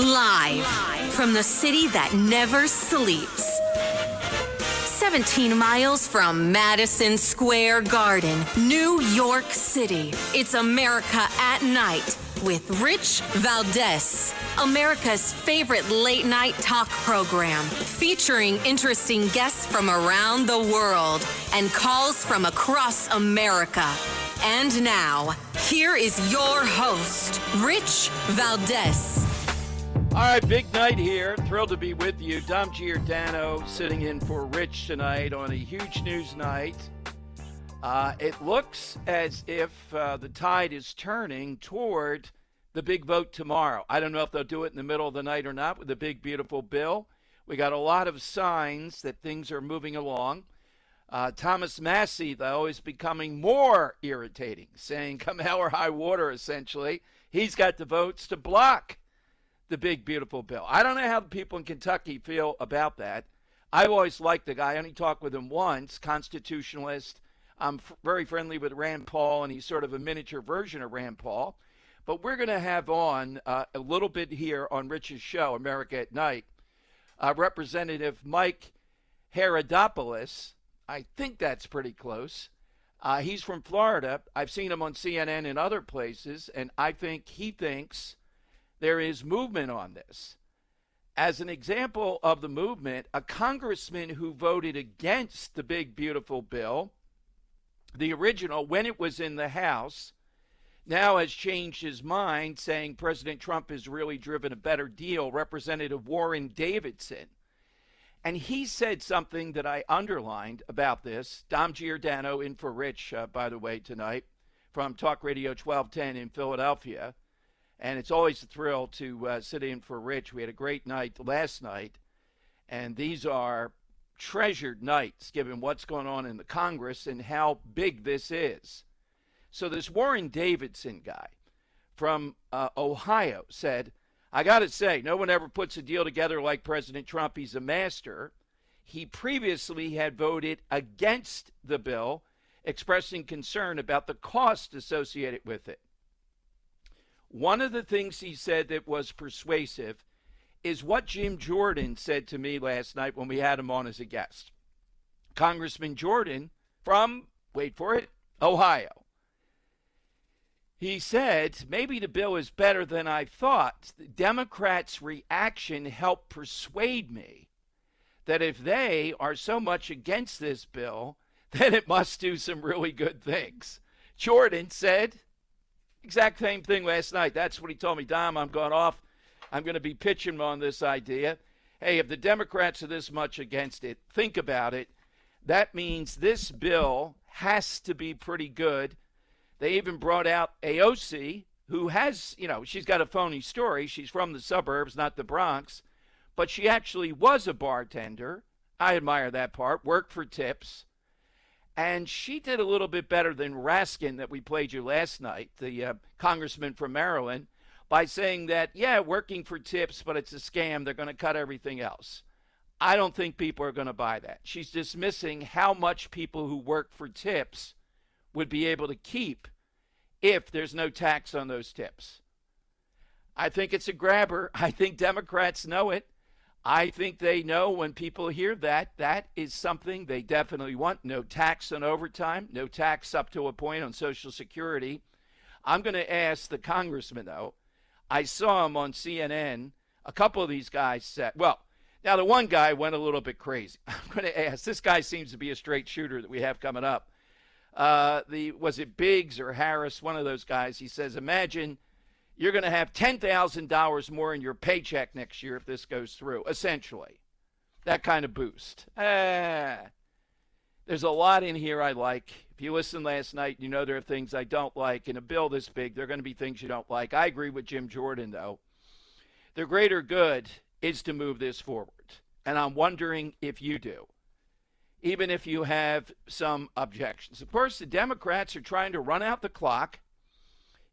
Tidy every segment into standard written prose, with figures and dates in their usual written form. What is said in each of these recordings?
Live from the city that never sleeps. 17 miles from Madison Square Garden, New York City. It's America at Night with Rich Valdes, America's favorite late-night talk program, featuring interesting guests from around the world and calls from across America. And now, here is your host, Rich Valdes. All right, big night here. Thrilled to be with you. Dom Giordano sitting in for Rich tonight on a huge news night. It looks as if the tide is turning toward the big vote tomorrow. I don't know if they'll do it in the middle of the night or not with the big, beautiful bill. We got a lot of signs that things are moving along. Thomas Massie, though, is becoming more irritating, saying come hell or high water, essentially. He's got the votes to block the big, beautiful bill. I don't know how the people in Kentucky feel about that. I've always liked the guy. I only talked with him once, constitutionalist. I'm very friendly with Rand Paul, and he's sort of a miniature version of Rand Paul. But we're going to have on a little bit here on Rich's show, America at Night, Representative Mike Haridopolos. I think that's pretty close. He's from Florida. I've seen him on CNN and other places, and I think he thinks there is movement on this. As an example of the movement, a congressman who voted against the big, beautiful bill, the original, when it was in the House, now has changed his mind, saying President Trump has really driven a better deal, Representative Warren Davidson. And he said something that I underlined about this. Dom Giordano in for Rich, by the way, tonight from Talk Radio 1210 in Philadelphia. And it's always a thrill to sit in for Rich. We had a great night last night. And these are treasured nights, given what's going on in the Congress and how big this is. So this Warren Davidson guy from Ohio said, I got to say, no one ever puts a deal together like President Trump. He's a master. He previously had voted against the bill, expressing concern about the cost associated with it. One of the things he said that was persuasive is what Jim Jordan said to me last night when we had him on as a guest. Congressman Jordan from, wait for it, Ohio. He said, maybe the bill is better than I thought. The Democrats' reaction helped persuade me that if they are so much against this bill, then it must do some really good things. Jordan said exact same thing last night. That's what he told me. Dom, I'm going off. I'm going to be pitching on this idea. Hey, if the Democrats are this much against it, think about it. That means this bill has to be pretty good. They even brought out AOC, who has, she's got a phony story. She's from the suburbs, not the Bronx. But she actually was a bartender. I admire that part. Worked for tips. And she did a little bit better than Raskin that we played you last night, the congressman from Maryland, by saying that, yeah, working for tips, but it's a scam. They're going to cut everything else. I don't think people are going to buy that. She's dismissing how much people who work for tips would be able to keep if there's no tax on those tips. I think it's a grabber. I think Democrats know it. I think they know when people hear that, that is something they definitely want. No tax on overtime, no tax up to a point on Social Security. I'm going to ask the congressman, though. I saw him on CNN. A couple of these guys said, well, now the one guy went a little bit crazy. I'm going to ask. This guy seems to be a straight shooter that we have coming up. Was it Biggs or Harris, one of those guys? He says, imagine you're going to have $10,000 more in your paycheck next year if this goes through, essentially. That kind of boost. There's a lot in here I like. If you listened last night, you know there are things I don't like. In a bill this big, there are going to be things you don't like. I agree with Jim Jordan, though. The greater good is to move this forward. And I'm wondering if you do, even if you have some objections. Of course, the Democrats are trying to run out the clock.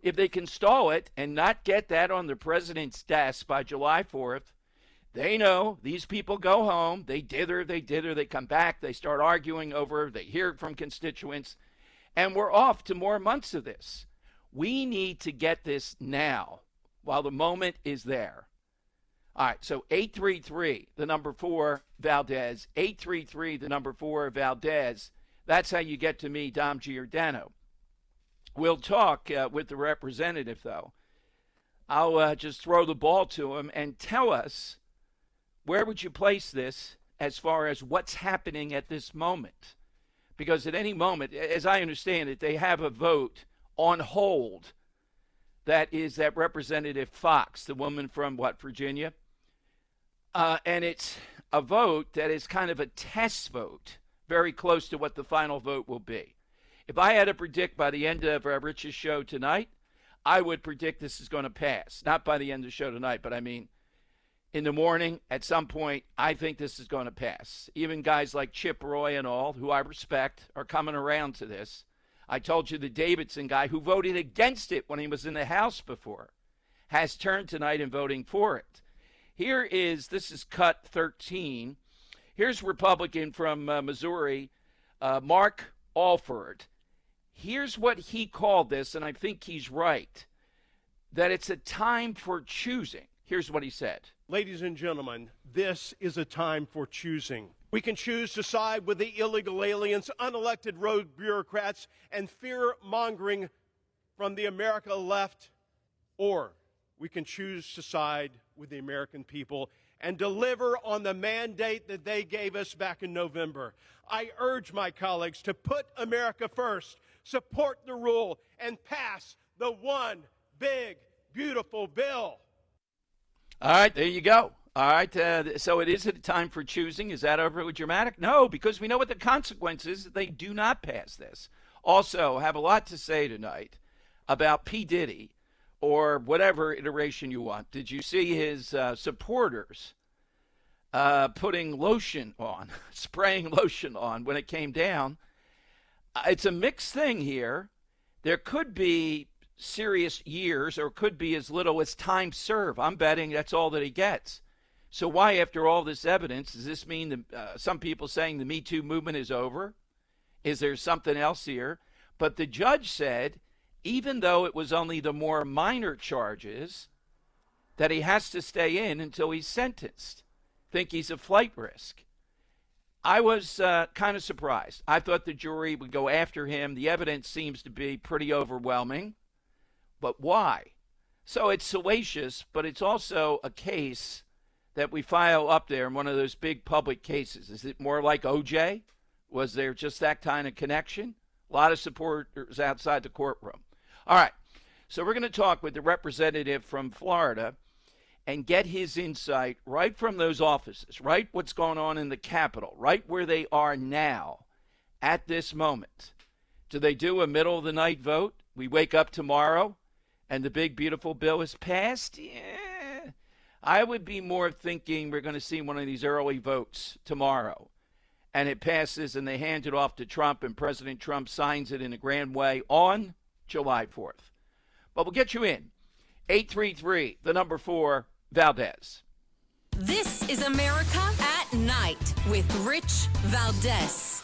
If they can stall it and not get that on the president's desk by July 4th, they know these people go home, they dither, they come back, they start arguing over, they hear from constituents, and we're off to more months of this. We need to get this now while the moment is there. All right, so 833, the number 4, Valdes. 833, the number 4, Valdes. That's how you get to me, Dom Giordano. We'll talk with the representative, though. I'll just throw the ball to him and tell us, where would you place this as far as what's happening at this moment? Because at any moment, as I understand it, they have a vote on hold. That is that Representative Fox, the woman from, Virginia? And it's a vote that is kind of a test vote, very close to what the final vote will be. If I had to predict by the end of Rich's show tonight, I would predict this is going to pass. Not by the end of the show tonight, but I mean in the morning, at some point, I think this is going to pass. Even guys like Chip Roy and all, who I respect, are coming around to this. I told you the Davidson guy who voted against it when he was in the House before has turned tonight in voting for it. This is cut 13. Here's Republican from Missouri, Mark Alford. Here's what he called this, and I think he's right, that it's a time for choosing. Here's what he said. Ladies and gentlemen, this is a time for choosing. We can choose to side with the illegal aliens, unelected rogue bureaucrats, and fear-mongering from the America left, or we can choose to side with the American people and deliver on the mandate that they gave us back in November. I urge my colleagues to put America first, support the rule, and pass the one big, beautiful bill. All right, there you go. All right, so it is a time for choosing. Is that overly dramatic? No, because we know what the consequence is if they do not pass this. Also, have a lot to say tonight about P. Diddy, or whatever iteration you want. Did you see his supporters putting lotion on, spraying lotion on when it came down? It's a mixed thing here. There could be serious years, or could be as little as time served. I'm betting that's all that he gets. So why, after all this evidence, does this mean some people saying the Me Too movement is over? Is there something else here? But the judge said, even though it was only the more minor charges, that he has to stay in until he's sentenced. Think he's a flight risk. I was kind of surprised. I thought the jury would go after him. The evidence seems to be pretty overwhelming. But why? So it's salacious, but it's also a case that we file up there in one of those big public cases. Is it more like OJ? Was there just that kind of connection? A lot of supporters outside the courtroom. All right, so we're going to talk with the representative from Florida and get his insight right from those offices, right what's going on in the Capitol, right where they are now at this moment. Do they do a middle-of-the-night vote? We wake up tomorrow and the big, beautiful bill is passed? Yeah. I would be more thinking we're going to see one of these early votes tomorrow. And it passes and they hand it off to Trump and President Trump signs it in a grand way on July 4th. But we'll get you in. 833, the number 4, Valdes. This is America at Night with Rich Valdes.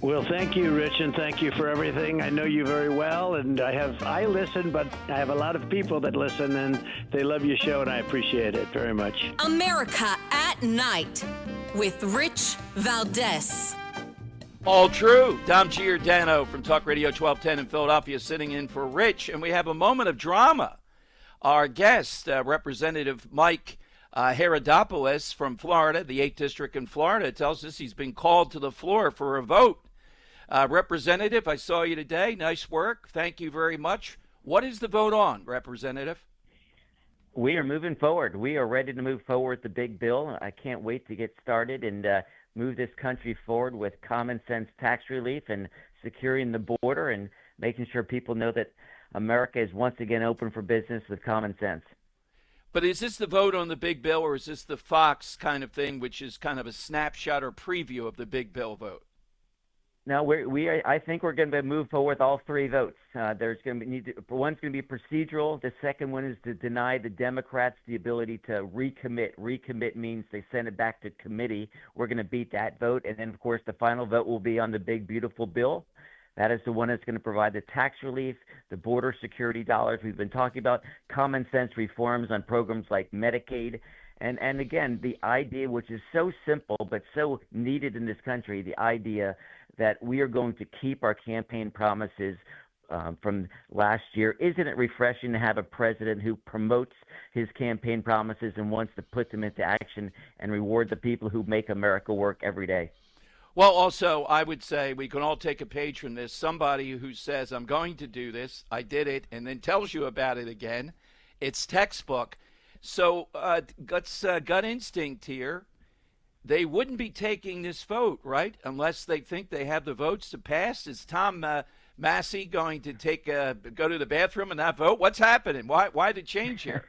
Well, thank you, Rich, and thank you for everything. I know you very well, and I listen, but I have a lot of people that listen, and they love your show, and I appreciate it very much. America at Night with Rich Valdes. All true. Dom Giordano from Talk Radio 1210 in Philadelphia sitting in for Rich, and we have a moment of drama. Our guest, Representative Mike Haridopolos from Florida, the 8th District in Florida, tells us he's been called to the floor for a vote. Representative, I saw you today. Nice work. Thank you very much. What is the vote on, Representative? We are moving forward. We are ready to move forward with the big bill. I can't wait to get started and move this country forward with common sense tax relief and securing the border and making sure people know that America is once again open for business with common sense. But is this the vote on the big bill, or is this the Fox kind of thing, which is kind of a snapshot or preview of the big bill vote? No, I think we're going to move forward with all three votes. There's going to be one's going to be procedural. The second one is to deny the Democrats the ability to recommit. Recommit means they send it back to committee. We're going to beat that vote, and then of course the final vote will be on the big beautiful bill. That is the one that's going to provide the tax relief, the border security dollars we've been talking about, common sense reforms on programs like Medicaid. And again, the idea, which is so simple but so needed in this country, the idea that we are going to keep our campaign promises from last year. Isn't it refreshing to have a president who promotes his campaign promises and wants to put them into action and reward the people who make America work every day? Well, also, I would say we can all take a page from this. Somebody who says, I'm going to do this, I did it, and then tells you about it again. It's textbook. So gut instinct here. They wouldn't be taking this vote, right, unless they think they have the votes to pass. Is Tom Massey going to go to the bathroom and not vote? What's happening? Why the change here?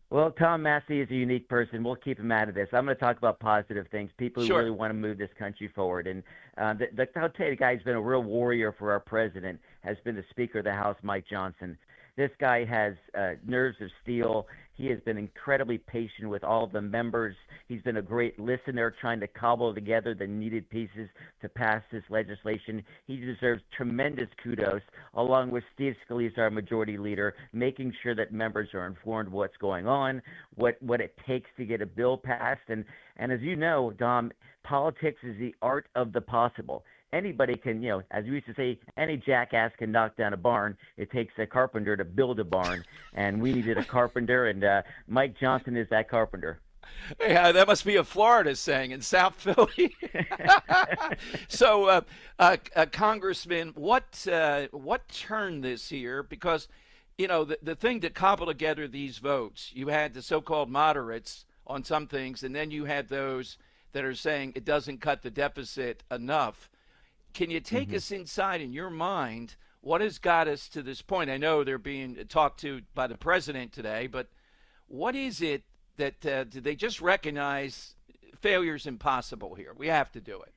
Well, Tom Massey is a unique person. We'll keep him out of this. I'm going to talk about positive things, people who really want to move this country forward. And I'll tell you, the guy who's been a real warrior for our president has been the Speaker of the House, Mike Johnson. This guy has nerves of steel. He has been incredibly patient with all of the members. He's been a great listener, trying to cobble together the needed pieces to pass this legislation. He deserves tremendous kudos, along with Steve Scalise, our majority leader, making sure that members are informed of what's going on, what it takes to get a bill passed. And as you know, Dom, politics is the art of the possible. Anybody can, as we used to say, any jackass can knock down a barn. It takes a carpenter to build a barn, and we needed a carpenter, and Mike Johnson is that carpenter. Yeah, that must be a Florida saying in South Philly. So, Congressman, what turned this here? Because, the thing to cobble together these votes, you had the so-called moderates on some things, and then you had those that are saying it doesn't cut the deficit enough. Can you take us inside in your mind what has got us to this point? I know they're being talked to by the president today, but what is it that did they just recognize failure's impossible here? We have to do it.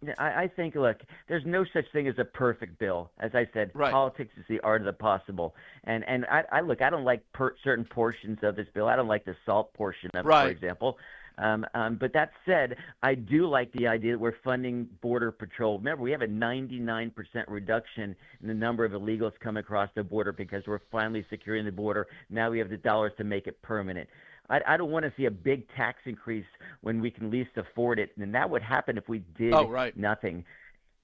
Yeah, I think, look, there's no such thing as a perfect bill. As I said, Politics is the art of the possible. And I don't like certain portions of this bill. I don't like the SALT portion of it, for example. But that said, I do like the idea that we're funding Border Patrol. Remember, we have a 99% reduction in the number of illegals coming across the border because we're finally securing the border. Now we have the dollars to make it permanent. I don't want to see a big tax increase when we can least afford it, and that would happen if we did nothing.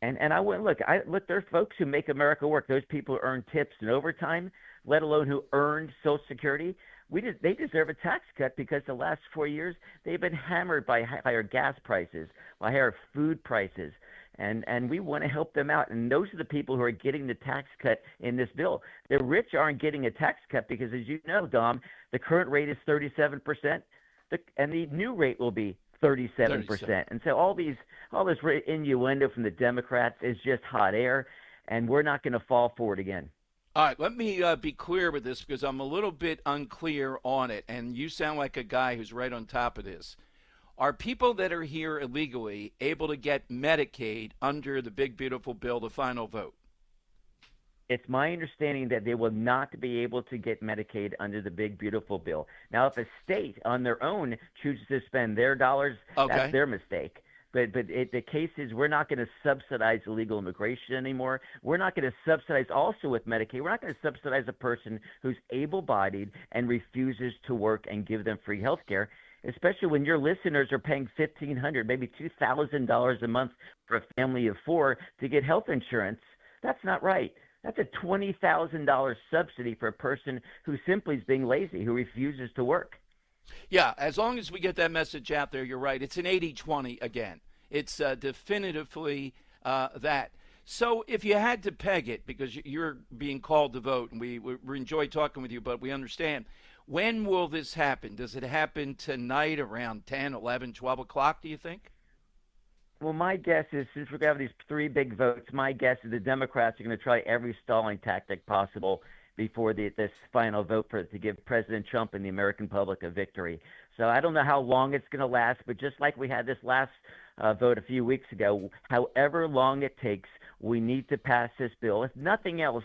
And I wouldn't look. There are folks who make America work. Those people who earn tips and overtime, let alone who earned Social Security. They deserve a tax cut because the last 4 years they've been hammered by higher gas prices, by higher food prices, and we want to help them out. And those are the people who are getting the tax cut in this bill. The rich aren't getting a tax cut because, as you know, Dom, the current rate is 37%, and the new rate will be 37%. And so all this innuendo from the Democrats is just hot air, and we're not going to fall for it again. All right, let me be clear with this because I'm a little bit unclear on it, and you sound like a guy who's right on top of this. Are people that are here illegally able to get Medicaid under the big, beautiful bill, the final vote? It's my understanding that they will not be able to get Medicaid under the big, beautiful bill. Now, if a state on their own chooses to spend their dollars, that's their mistake. But the case is we're not going to subsidize illegal immigration anymore. We're not going to subsidize also with Medicaid. We're not going to subsidize a person who's able-bodied and refuses to work and give them free health care, especially when your listeners are paying $1,500, maybe $2,000 a month for a family of four to get health insurance. That's not right. That's a $20,000 subsidy for a person who simply is being lazy, who refuses to work. Yeah, as long as we get that message out there, you're right. It's an 80-20 again. It's definitively that. So if you had to peg it, because you're being called to vote, and we enjoy talking with you, but we understand, when will this happen? Does it happen tonight around 10, 11, 12 o'clock, do you think? Well, my guess is, since we're going to have these three big votes, my guess is the Democrats are going to try every stalling tactic possible before this final vote to give President Trump and the American public a victory. So I don't know how long it's going to last, but just like we had this last vote a few weeks ago. However long it takes, we need to pass this bill. If nothing else,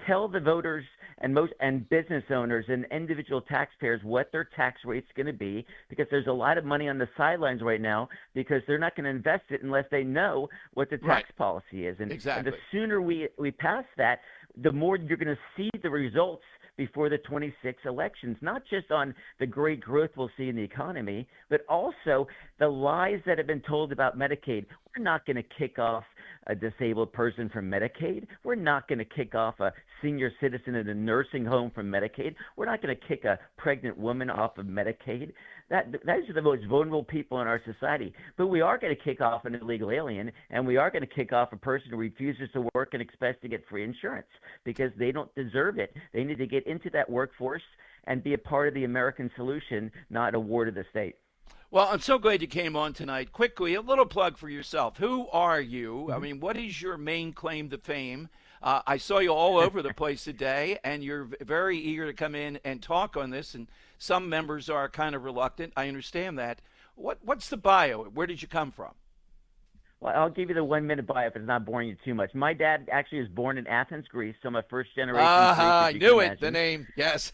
tell the voters and business owners and individual taxpayers what their tax rate's going to be, because there's a lot of money on the sidelines right now because they're not going to invest it unless they know what the tax policy is. And, exactly. and the sooner we pass that, the more you're going to see the results before the 26 elections, not just on the great growth we'll see in the economy, but also the lies that have been told about Medicaid. We're not going to kick off a disabled person from Medicaid. We're not going to kick off a senior citizen in a nursing home from Medicaid. We're not going to kick a pregnant woman off of Medicaid. Those are the most vulnerable people in our society. But we are going to kick off an illegal alien, and we are going to kick off a person who refuses to work and expects to get free insurance because they don't deserve it. They need to get into that workforce and be a part of the American solution, not a ward of the state. Well, I'm so glad you came on tonight. Quickly, a little plug for yourself. Who are you? I mean, what is your main claim to fame? I saw you all over the place today, and you're very eager to come in and talk on this, and some members are kind of reluctant. I understand that. What's the bio? Where did you come from? Well, I'll give you the 1 minute bio if it's not boring you too much. My dad actually was born in Athens, Greece, so I'm a first generation Greek. I knew it, the name, yes.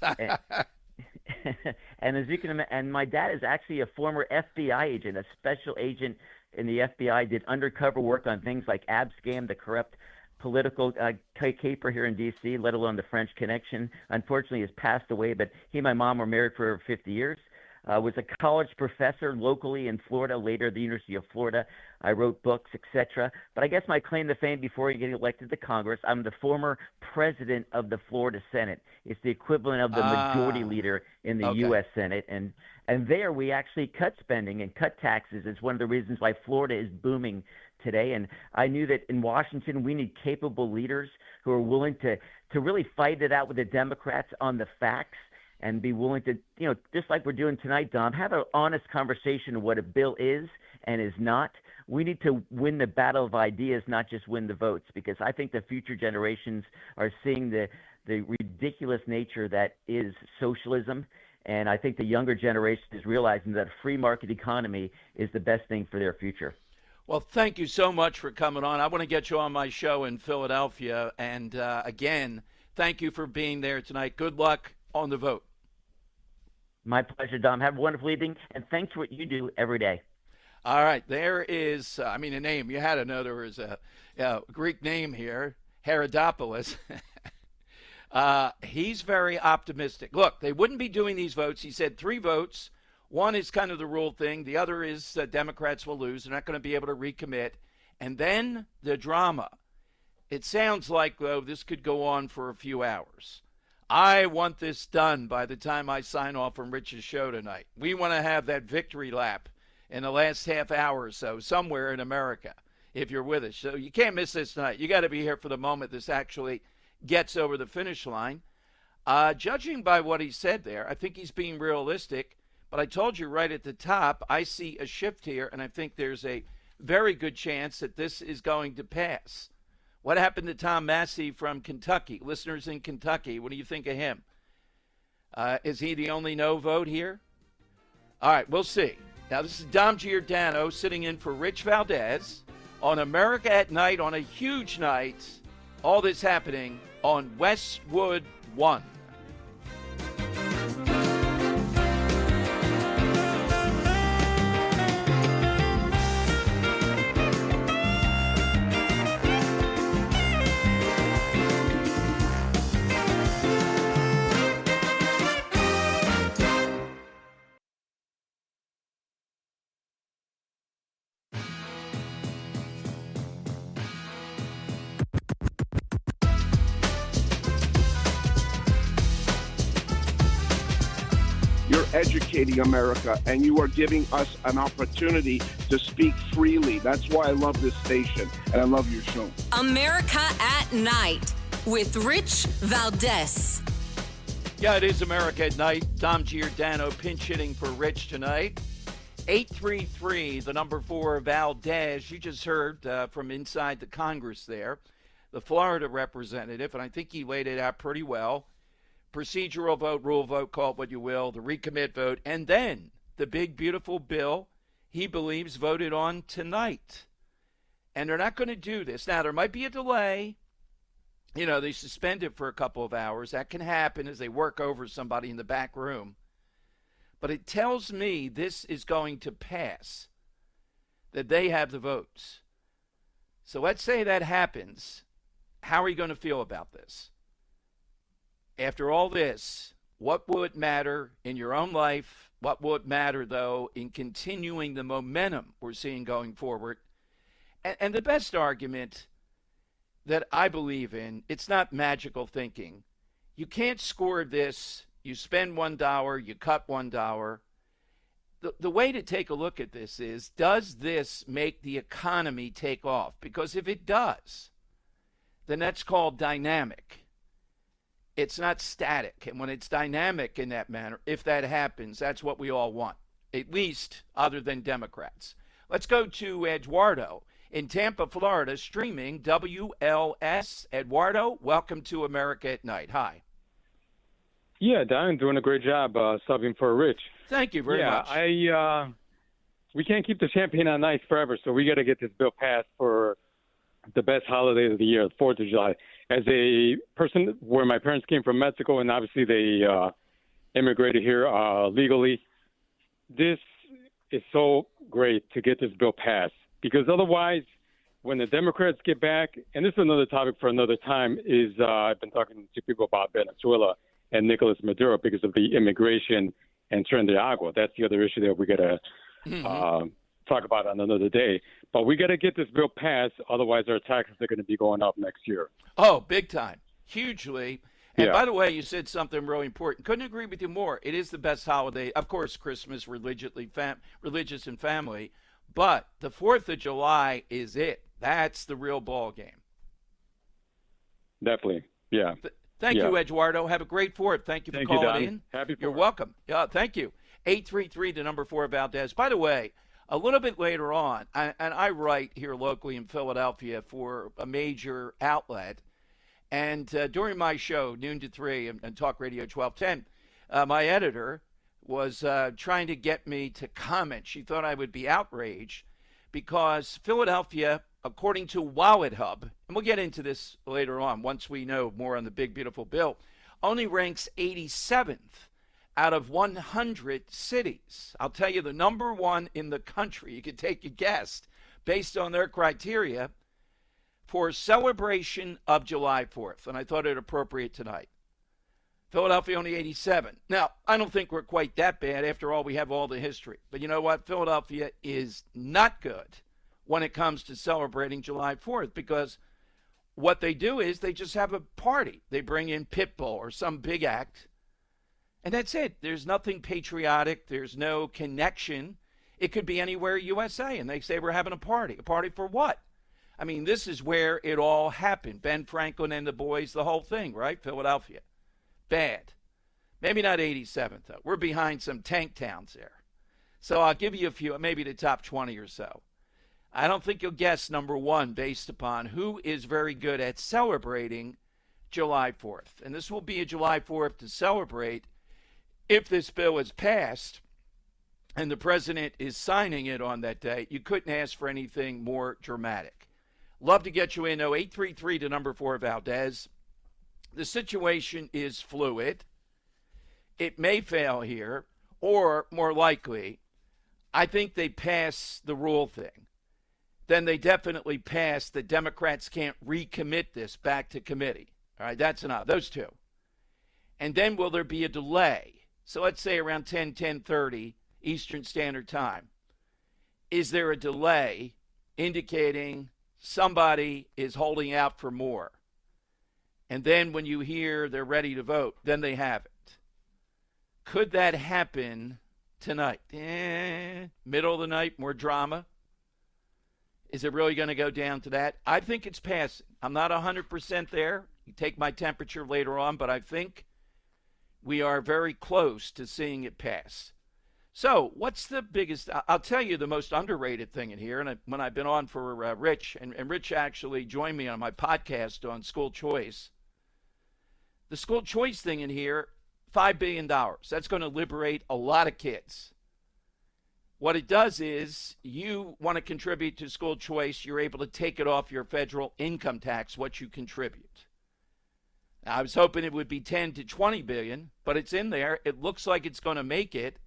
And as you can imagine, and my dad is actually a former FBI agent, a special agent in the FBI, did undercover work on things like Abscam, the corrupt political caper here in D.C., let alone the French Connection. Unfortunately, has passed away, but he and my mom were married for over 50 years. Was a college professor locally in Florida, later at the University of Florida. I wrote books, etc. But I guess my claim to fame before getting elected to Congress, I'm the former president of the Florida Senate. It's the equivalent of the majority leader in the U.S. Senate. And there we actually cut spending and cut taxes. It's one of the reasons why Florida is booming today. And I knew that in Washington we need capable leaders who are willing to really fight it out with the Democrats on the facts and be willing to, just like we're doing tonight, Dom, have an honest conversation of what a bill is and is not. We need to win the battle of ideas, not just win the votes, because I think the future generations are seeing the ridiculous nature that is socialism. And I think the younger generation is realizing that a free market economy is the best thing for their future. Well, thank you so much for coming on. I want to get you on my show in Philadelphia. And again, thank you for being there tonight. Good luck on the vote. My pleasure, Dom. Have a wonderful evening, and thanks for what you do every day. All right. There is, a name. You had to know there was a Greek name here, Haridopolos. He's very optimistic. Look, they wouldn't be doing these votes. He said 3 votes. One is kind of the rule thing. The other is Democrats will lose. They're not going to be able to recommit. And then the drama. It sounds like, though, this could go on for a few hours. I want this done by the time I sign off from Rich's show tonight. We want to have that victory lap in the last half hour or so somewhere in America, if you're with us. So you can't miss this tonight. You got to be here for the moment this actually gets over the finish line. Judging by what he said there, I think he's being realistic. But I told you right at the top, I see a shift here, and I think there's a very good chance that this is going to pass. What happened to Tom Massey from Kentucky? Listeners in Kentucky, what do you think of him? Is he the only no vote here? All right, we'll see. Now, this is Dom Giordano sitting in for Rich Valdes on America at Night on a huge night. All this happening on Westwood One. Educating America, and you are giving us an opportunity to speak freely. That's why I love this station, and I love your show. America at Night with Rich Valdes. Yeah, it is America at Night. Dom Giordano pinch hitting for Rich tonight. 833, the number 4, Valdes. You just heard from inside the Congress there, the Florida representative, and I think he laid it out pretty well. Procedural vote, rule vote, call it what you will, the recommit vote, and then the big, beautiful bill he believes, voted on tonight. And they're not going to do this. Now, there might be a delay. You know, they suspend it for a couple of hours. That can happen as they work over somebody in the back room. But it tells me this is going to pass, that they have the votes. So let's say that happens. How are you going to feel about this? After all this, what will it matter in your own life? What will it matter, though, in continuing the momentum we're seeing going forward? And the best argument that I believe in, it's not magical thinking. You can't score this. You spend $1, you cut $1. The way to take a look at this is, does this make the economy take off? Because if it does, then that's called dynamic. It's not static. And when it's dynamic in that manner, if that happens, that's what we all want, at least other than Democrats. Let's go to Eduardo in Tampa, Florida, streaming WLS. Eduardo, welcome to America at Night. Hi. Yeah, Don, doing a great job subbing for Rich. Thank you very much. We can't keep the champagne on ice forever, so we got to get this bill passed for the best holiday of the year, the 4th of July. As a person where my parents came from Mexico, and obviously they immigrated here legally, this is so great to get this bill passed. Because otherwise, when the Democrats get back, and this is another topic for another time, is I've been talking to people about Venezuela and Nicolas Maduro because of the immigration and Tren de Agua. That's the other issue that we got to talk about on another day. But we got to get this bill passed, otherwise our taxes are going to be going up next year. Oh, big time. Hugely. And Yeah. by the way, you said something really important. Couldn't agree with you more. It is the best holiday. Of course, Christmas, religious and family. But the 4th of July is it. That's the real ball game. Definitely. Yeah. Thank you, Eduardo. Have a great 4th. Thank you for calling in. Happy 4th. You're welcome. Yeah, thank you. 833, the number 4, Valdes. By the way, a little bit later on, I write here locally in Philadelphia for a major outlet. And during my show, noon to 3, and Talk Radio 1210, my editor was trying to get me to comment. She thought I would be outraged because Philadelphia, according to Wallet Hub, and we'll get into this later on once we know more on the big, beautiful bill, only ranks 87th out of 100 cities. I'll tell you the number one in the country, you can take a guess, based on their criteria, for celebration of July 4th. And I thought it appropriate tonight. Philadelphia only 87. Now, I don't think we're quite that bad. After all, we have all the history. But you know what? Philadelphia is not good when it comes to celebrating July 4th because what they do is they just have a party. They bring in Pitbull or some big act, and that's it. There's nothing patriotic. There's no connection. It could be anywhere USA, and they say we're having a party. A party for what? I mean, this is where it all happened. Ben Franklin and the boys, the whole thing, right? Philadelphia. Bad. Maybe not 87th, though. We're behind some tank towns there. So I'll give you a few, maybe the top 20 or so. I don't think you'll guess number one based upon who is very good at celebrating July 4th. And this will be a July 4th to celebrate if this bill is passed and the president is signing it on that day. You couldn't ask for anything more dramatic. Love to get you in, though. 833 to number 4, Valdes. The situation is fluid. It may fail here, or more likely, I think they pass the rule thing. Then they definitely pass the Democrats can't recommit this back to committee. All right, that's enough. Those two. And then will there be a delay? So let's say around 10:30 Eastern Standard Time. Is there a delay indicating somebody is holding out for more? And then when you hear they're ready to vote, then they have it. Could that happen tonight? Middle of the night, more drama? Is it really going to go down to that? I think it's passing. I'm not 100% there. You take my temperature later on, but I think we are very close to seeing it pass. So what's the biggest – I'll tell you the most underrated thing in here, and when I've been on for Rich, and Rich actually joined me on my podcast on school choice, the school choice thing in here, $5 billion. That's going to liberate a lot of kids. What it does is you want to contribute to school choice, you're able to take it off your federal income tax, what you contribute. Now, I was hoping it would be 10 to 20 billion, but it's in there. It looks like it's going to make it.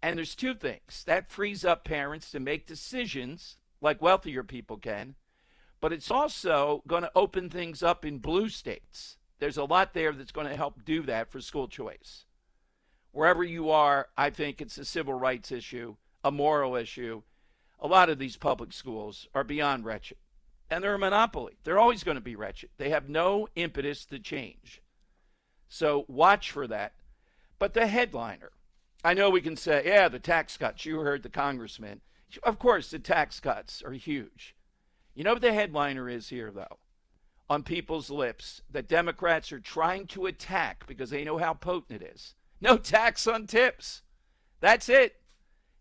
And there's two things. That frees up parents to make decisions like wealthier people can, but it's also going to open things up in blue states. There's a lot there that's going to help do that for school choice. Wherever you are, I think it's a civil rights issue, a moral issue. A lot of these public schools are beyond wretched, and they're a monopoly. They're always going to be wretched. They have no impetus to change. So watch for that. But the headliner, I know we can say, yeah, the tax cuts. You heard the congressman. Of course, the tax cuts are huge. You know what the headliner is here, though? On people's lips, that Democrats are trying to attack because they know how potent it is. No tax on tips. That's it.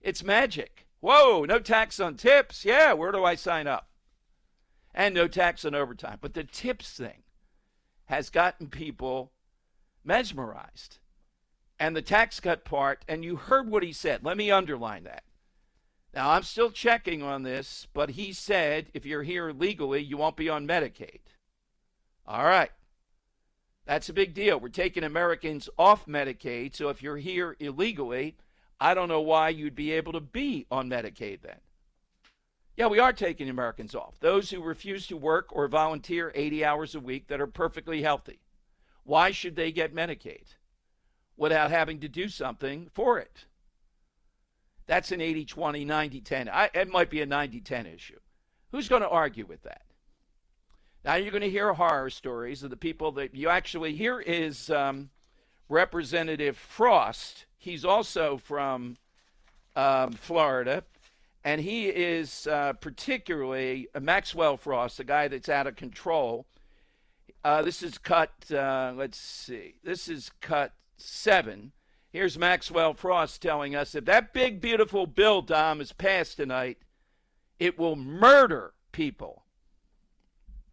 It's magic. Whoa, no tax on tips. Yeah, where do I sign up? And no tax on overtime. But the tips thing has gotten people mesmerized. And the tax cut part, and you heard what he said. Let me underline that. Now, I'm still checking on this, but he said if you're here legally, you won't be on Medicaid. All right. That's a big deal. We're taking Americans off Medicaid, so if you're here illegally, I don't know why you'd be able to be on Medicaid then. Yeah, we are taking Americans off. Those who refuse to work or volunteer 80 hours a week that are perfectly healthy. Why should they get Medicaid without having to do something for it? That's an 80-20, 90-10. It might be a 90-10 issue. Who's going to argue with that? Now you're going to hear horror stories of the people that you actually hear is Representative Frost. He's also from Florida, and he is particularly Maxwell Frost, the guy that's out of control. This is cut, let's see, this is cut 7. Here's Maxwell Frost telling us if that big, beautiful bill, Dom, is passed tonight, it will murder people.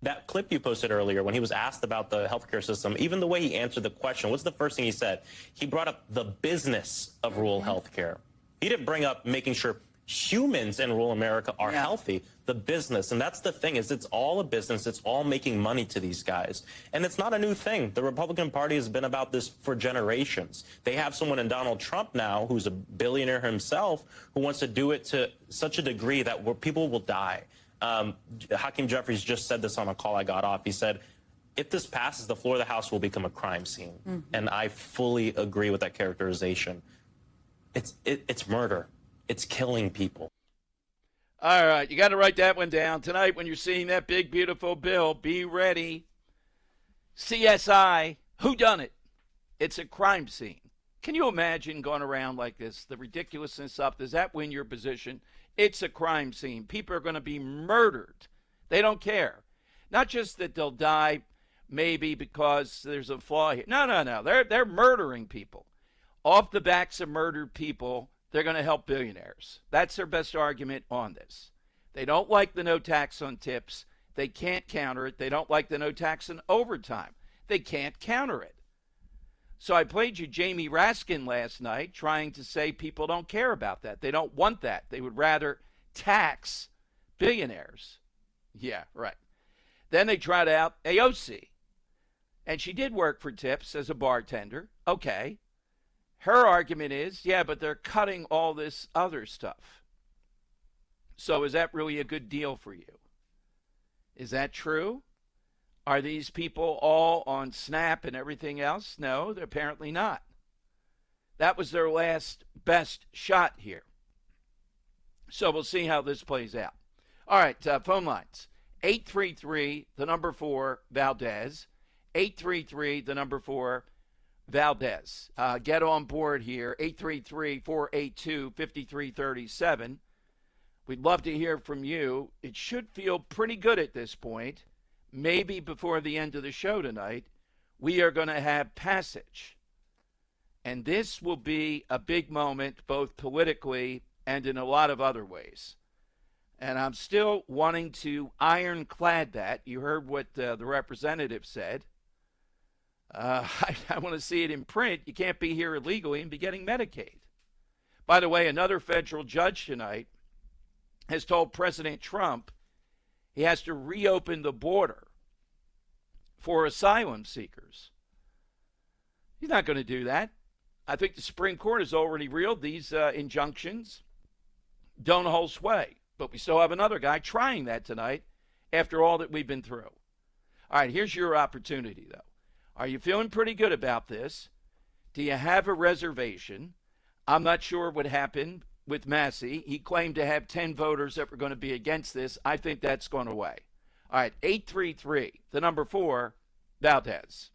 That clip you posted earlier when he was asked about the healthcare system, even the way he answered the question, what's the first thing he said? He brought up the business of rural healthcare. He didn't bring up making sure humans in rural America are healthy, the business. And that's the thing, is it's all a business. It's all making money to these guys. And it's not a new thing. The Republican Party has been about this for generations. They have someone in Donald Trump now who's a billionaire himself who wants to do it to such a degree that where people will die. Hakeem Jeffries just said this on a call I got off. He said, if this passes, the floor of the House will become a crime scene. Mm-hmm. And I fully agree with that characterization. It's murder. It's killing people. All right, you got to write that one down. Tonight when you're seeing that big, beautiful bill, be ready. CSI, who done it? It's a crime scene. Can you imagine going around like this? The ridiculousness up. Does that win your position? It's a crime scene. People are going to be murdered. They don't care. Not just that they'll die maybe because there's a flaw here. No. They're murdering people. Off the backs of murdered people, they're going to help billionaires. That's their best argument on this. They don't like the no tax on tips. They can't counter it. They don't like the no tax on overtime. They can't counter it. So I played you Jamie Raskin last night trying to say people don't care about that. They don't want that. They would rather tax billionaires. Yeah, right. Then they tried out AOC. And she did work for tips as a bartender. Okay. Her argument is, yeah, but they're cutting all this other stuff. So is that really a good deal for you? Is that true? Are these people all on SNAP and everything else? No, they're apparently not. That was their last best shot here. So we'll see how this plays out. All right, phone lines. 833, the number 4, Valdes. 833, the number 4, Valdes. Get on board here. 833-482-5337. We'd love to hear from you. It should feel pretty good at this point. Maybe before the end of the show tonight, we are going to have passage. And this will be a big moment, both politically and in a lot of other ways. And I'm still wanting to ironclad that. You heard what the representative said. I want to see it in print. You can't be here illegally and be getting Medicaid. By the way, another federal judge tonight has told President Trump he has to reopen the border for asylum seekers. He's not going to do that. I think the Supreme Court has already ruled these injunctions don't hold sway. But we still have another guy trying that tonight after all that we've been through. All right, here's your opportunity, though. Are you feeling pretty good about this? Do you have a reservation? I'm not sure what happened with Massey. He claimed to have 10 voters that were going to be against this. I think that's gone away. All right, 833, the number 4, Valdes.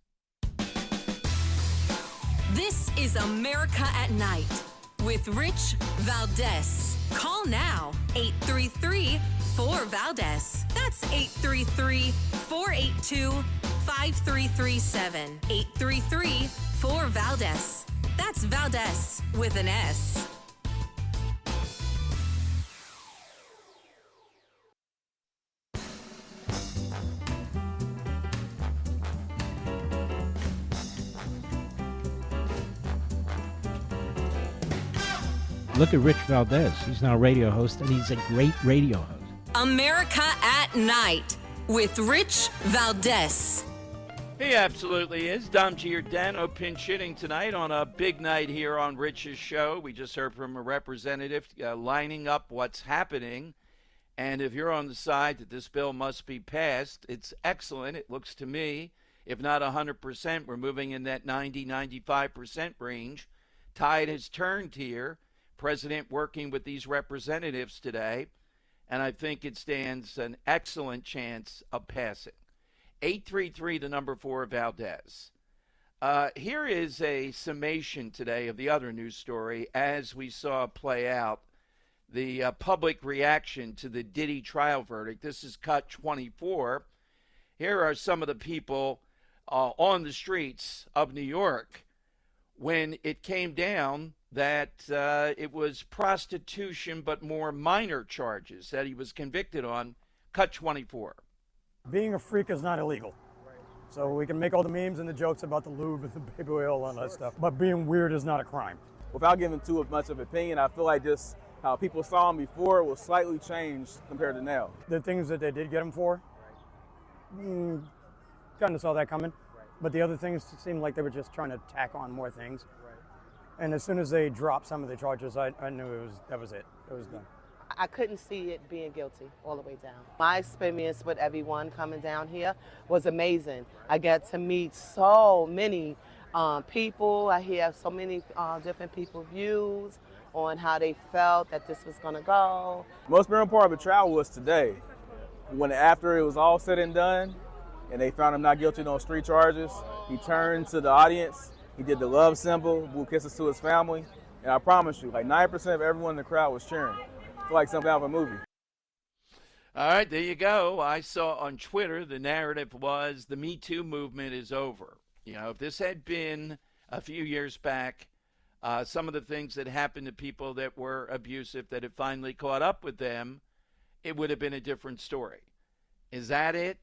This is America at Night with Rich Valdes. Call now, 833-4-VALDES. That's 833-482-5337. 833-4-VALDES. That's Valdes with an S. Look at Rich Valdes. He's now a radio host, and he's a great radio host. America at Night with Rich Valdes. He absolutely is. Dom Giordano pinch hitting tonight on a big night here on Rich's show. We just heard from a representative lining up what's happening. And if you're on the side that this bill must be passed, it's excellent. It looks to me, if not 100%, we're moving in that 90-95% range. Tide has turned here. President working with these representatives today, and I think it stands an excellent chance of passing. 833, the number 4, Valdes. Here is a summation today of the other news story as we saw play out the public reaction to the Diddy trial verdict. This is cut 24. Here are some of the people on the streets of New York when it came down that it was prostitution but more minor charges that he was convicted on. Cut 24. Being a freak is not illegal. So we can make all the memes and the jokes about the lube and the baby oil and all that stuff, but being weird is not a crime. Without giving too much of an opinion, I feel like just how people saw him before was slightly changed compared to now. The things that they did get him for, kind of saw that coming. But the other things seemed like they were just trying to tack on more things. And as soon as they dropped some of the charges, I knew that was it. It was done. I couldn't see it being guilty all the way down. My experience with everyone coming down here was amazing. I got to meet so many people. I hear so many different people's views on how they felt that this was going to go. Most memorable part of the trial was today, when after it was all said and done, and they found him not guilty on street charges, he turned to the audience. He did the love symbol, blew kisses to his family, and I promise you, like 90% of everyone in the crowd was cheering. It's like something out of a movie. All right, there you go. I saw on Twitter the narrative was the Me Too movement is over. You know, if this had been a few years back, some of the things that happened to people that were abusive that had finally caught up with them, it would have been a different story. Is that it?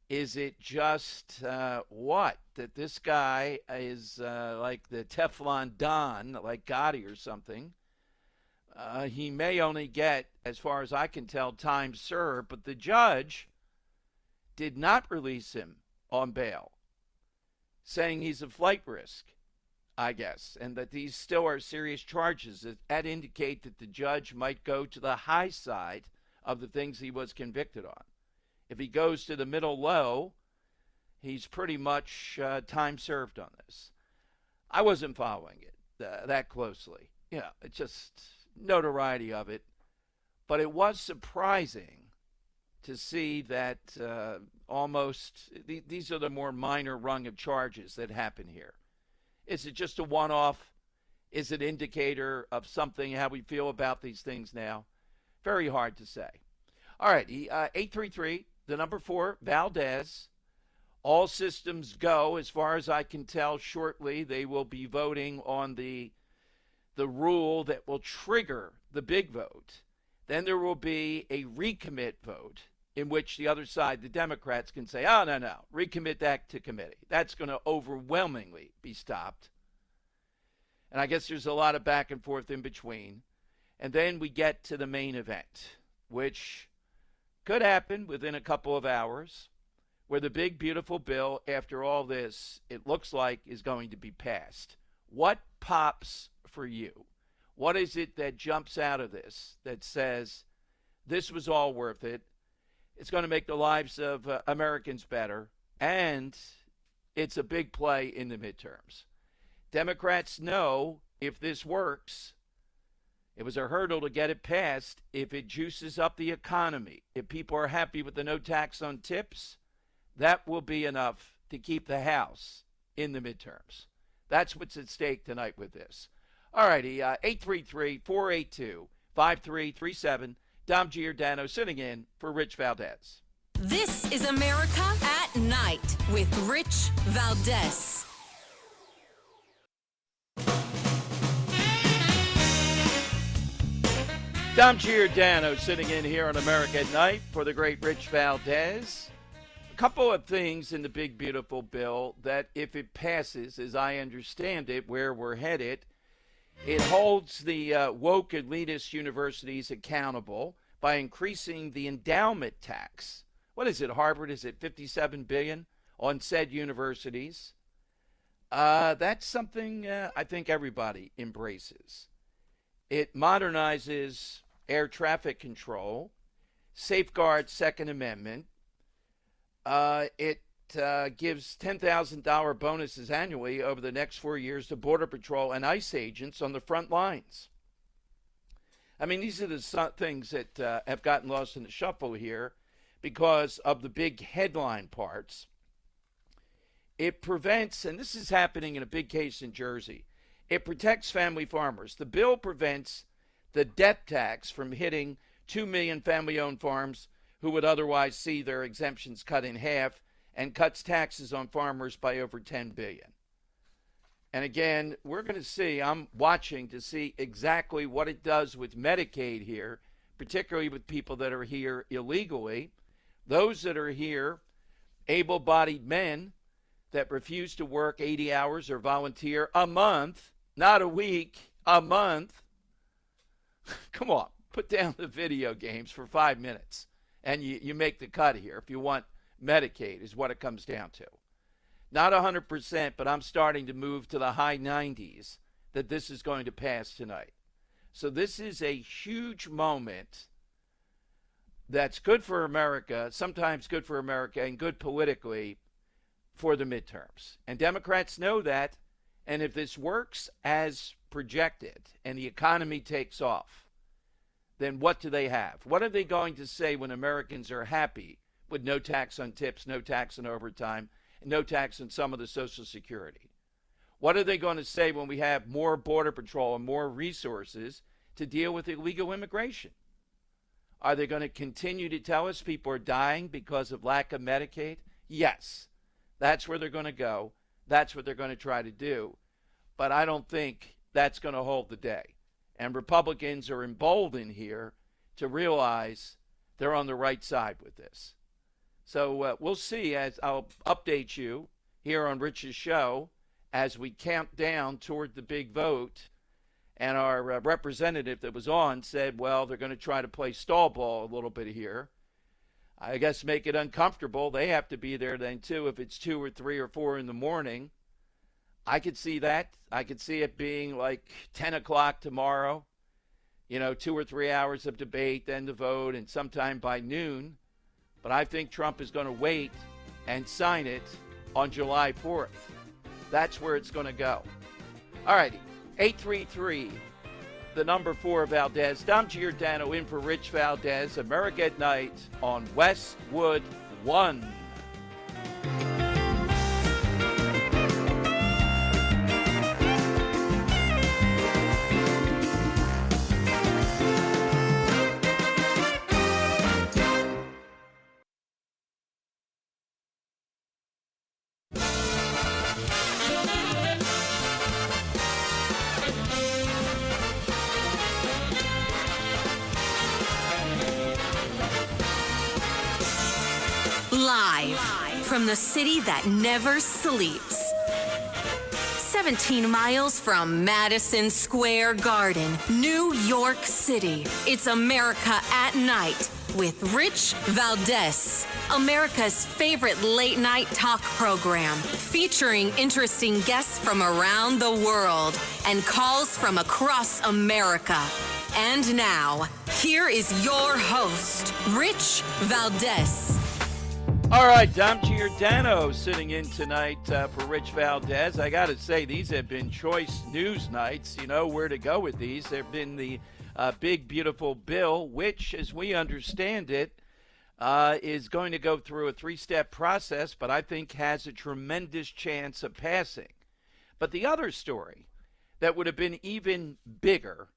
Is it just what? That this guy is like the Teflon Don, like Gotti or something. He may only get, as far as I can tell, time served, but the judge did not release him on bail, saying he's a flight risk, I guess, and that these still are serious charges that indicate that the judge might go to the high side of the things he was convicted on. If he goes to the middle low, he's pretty much time served on this. I wasn't following it that closely. You know, it's just notoriety of it. But it was surprising to see that almost these are the more minor rung of charges that happen here. Is it just a one-off? Is it indicator of something, how we feel about these things now? Very hard to say. All right, 833, the number 4, Valdes. All systems go. As far as I can tell, shortly they will be voting on the rule that will trigger the big vote. Then there will be a recommit vote in which the other side, the Democrats, can say, oh, no, recommit that to committee. That's going to overwhelmingly be stopped. And I guess there's a lot of back and forth in between. And then we get to the main event, which could happen within a couple of hours, where the big, beautiful bill, after all this, it looks like is going to be passed. What pops for you? What is it that jumps out of this that says this was all worth it? It's going to make the lives of Americans better, and it's a big play in the midterms. Democrats know if this works, it was a hurdle to get it passed. If it juices up the economy, if people are happy with the no tax on tips, that will be enough to keep the House in the midterms. That's what's at stake tonight with this. All righty, 833-482-5337. Dom Giordano sitting in for Rich Valdes. This is America at Night with Rich Valdes. Dom Giordano sitting in here on America at Night for the great Rich Valdes. A couple of things in the big, beautiful bill that, if it passes, as I understand it, where we're headed, it holds the woke elitist universities accountable by increasing the endowment tax. What is it, Harvard? Is it $57 billion on said universities? That's something I think everybody embraces. It modernizes air traffic control, safeguards Second Amendment. It gives $10,000 bonuses annually over the next 4 years to Border Patrol and ICE agents on the front lines. I mean, these are the things that have gotten lost in the shuffle here because of the big headline parts. It prevents, and this is happening in a big case in Jersey, it protects family farmers. The bill prevents the death tax from hitting 2 million family-owned farms who would otherwise see their exemptions cut in half, and cuts taxes on farmers by over $10 billion. And again, we're going to see, I'm watching to see exactly what it does with Medicaid here, particularly with people that are here illegally. Those that are here, able-bodied men that refuse to work 80 hours or volunteer a month, not a week, a month. Come on, put down the video games for 5 minutes, and you make the cut here if you want Medicaid, is what it comes down to. Not 100%, but I'm starting to move to the high 90s that this is going to pass tonight. So this is a huge moment that's good for America, sometimes good for America and good politically for the midterms. And Democrats know that, and if this works as projected and the economy takes off, then what do they have? What are they going to say when Americans are happy with no tax on tips, no tax on overtime, and no tax on some of the Social Security? What are they going to say when we have more Border Patrol and more resources to deal with illegal immigration? Are they going to continue to tell us people are dying because of lack of Medicaid? Yes, that's where they're going to go. That's what they're going to try to do. But I don't think that's going to hold the day. And Republicans are emboldened here to realize they're on the right side with this. So we'll see, as I'll update you here on Rich's show as we count down toward the big vote. And our representative that was on said, well, they're going to try to play stall ball a little bit here. I guess make it uncomfortable. They have to be there then, too, if it's 2 or 3 or 4 in the morning. I could see that. I could see it being like 10 o'clock tomorrow. 2 or 3 hours of debate, then the vote, and sometime by noon. But I think Trump is going to wait and sign it on July 4th. That's where it's going to go. All righty. 833, the number 4 Valdes. Dom Giordano in for Rich Valdes. America at Night on Westwood 1. Live from the city that never sleeps. 17 miles from Madison Square Garden, New York City. It's America at Night with Rich Valdes, America's favorite late night talk program, featuring interesting guests from around the world and calls from across America. And now, here is your host, Rich Valdes. All right, Dom Giordano sitting in tonight for Rich Valdes. I got to say, these have been choice news nights. You know where to go with these. There have been the big, beautiful bill, which, as we understand it, is going to go through a three-step process, but I think has a tremendous chance of passing. But the other story that would have been even bigger,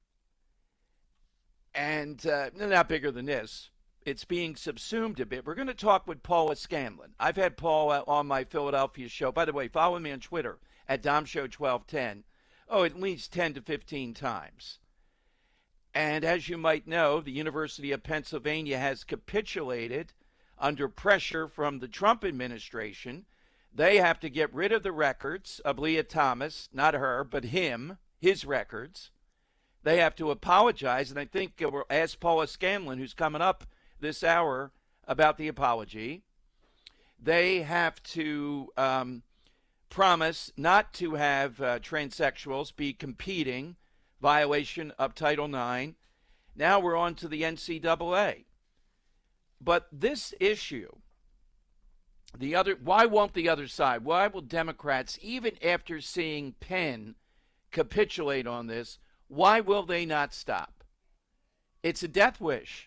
and not bigger than this, it's being subsumed a bit. We're going to talk with Paula Scanlan. I've had Paula on my Philadelphia show. By the way, follow me on Twitter at DomShow1210. Oh, at least 10 to 15 times. And as you might know, the University of Pennsylvania has capitulated under pressure from the Trump administration. They have to get rid of the records of Lia Thomas, not her, but him, his records. They have to apologize, and I think we'll ask Paula Scanlan, who's coming up this hour, about the apology. They have to promise not to have transsexuals be competing, violation of Title IX. Now we're on to the NCAA. But this issue, why won't the other side, why will Democrats, even after seeing Penn capitulate on this, why will they not stop? It's a death wish.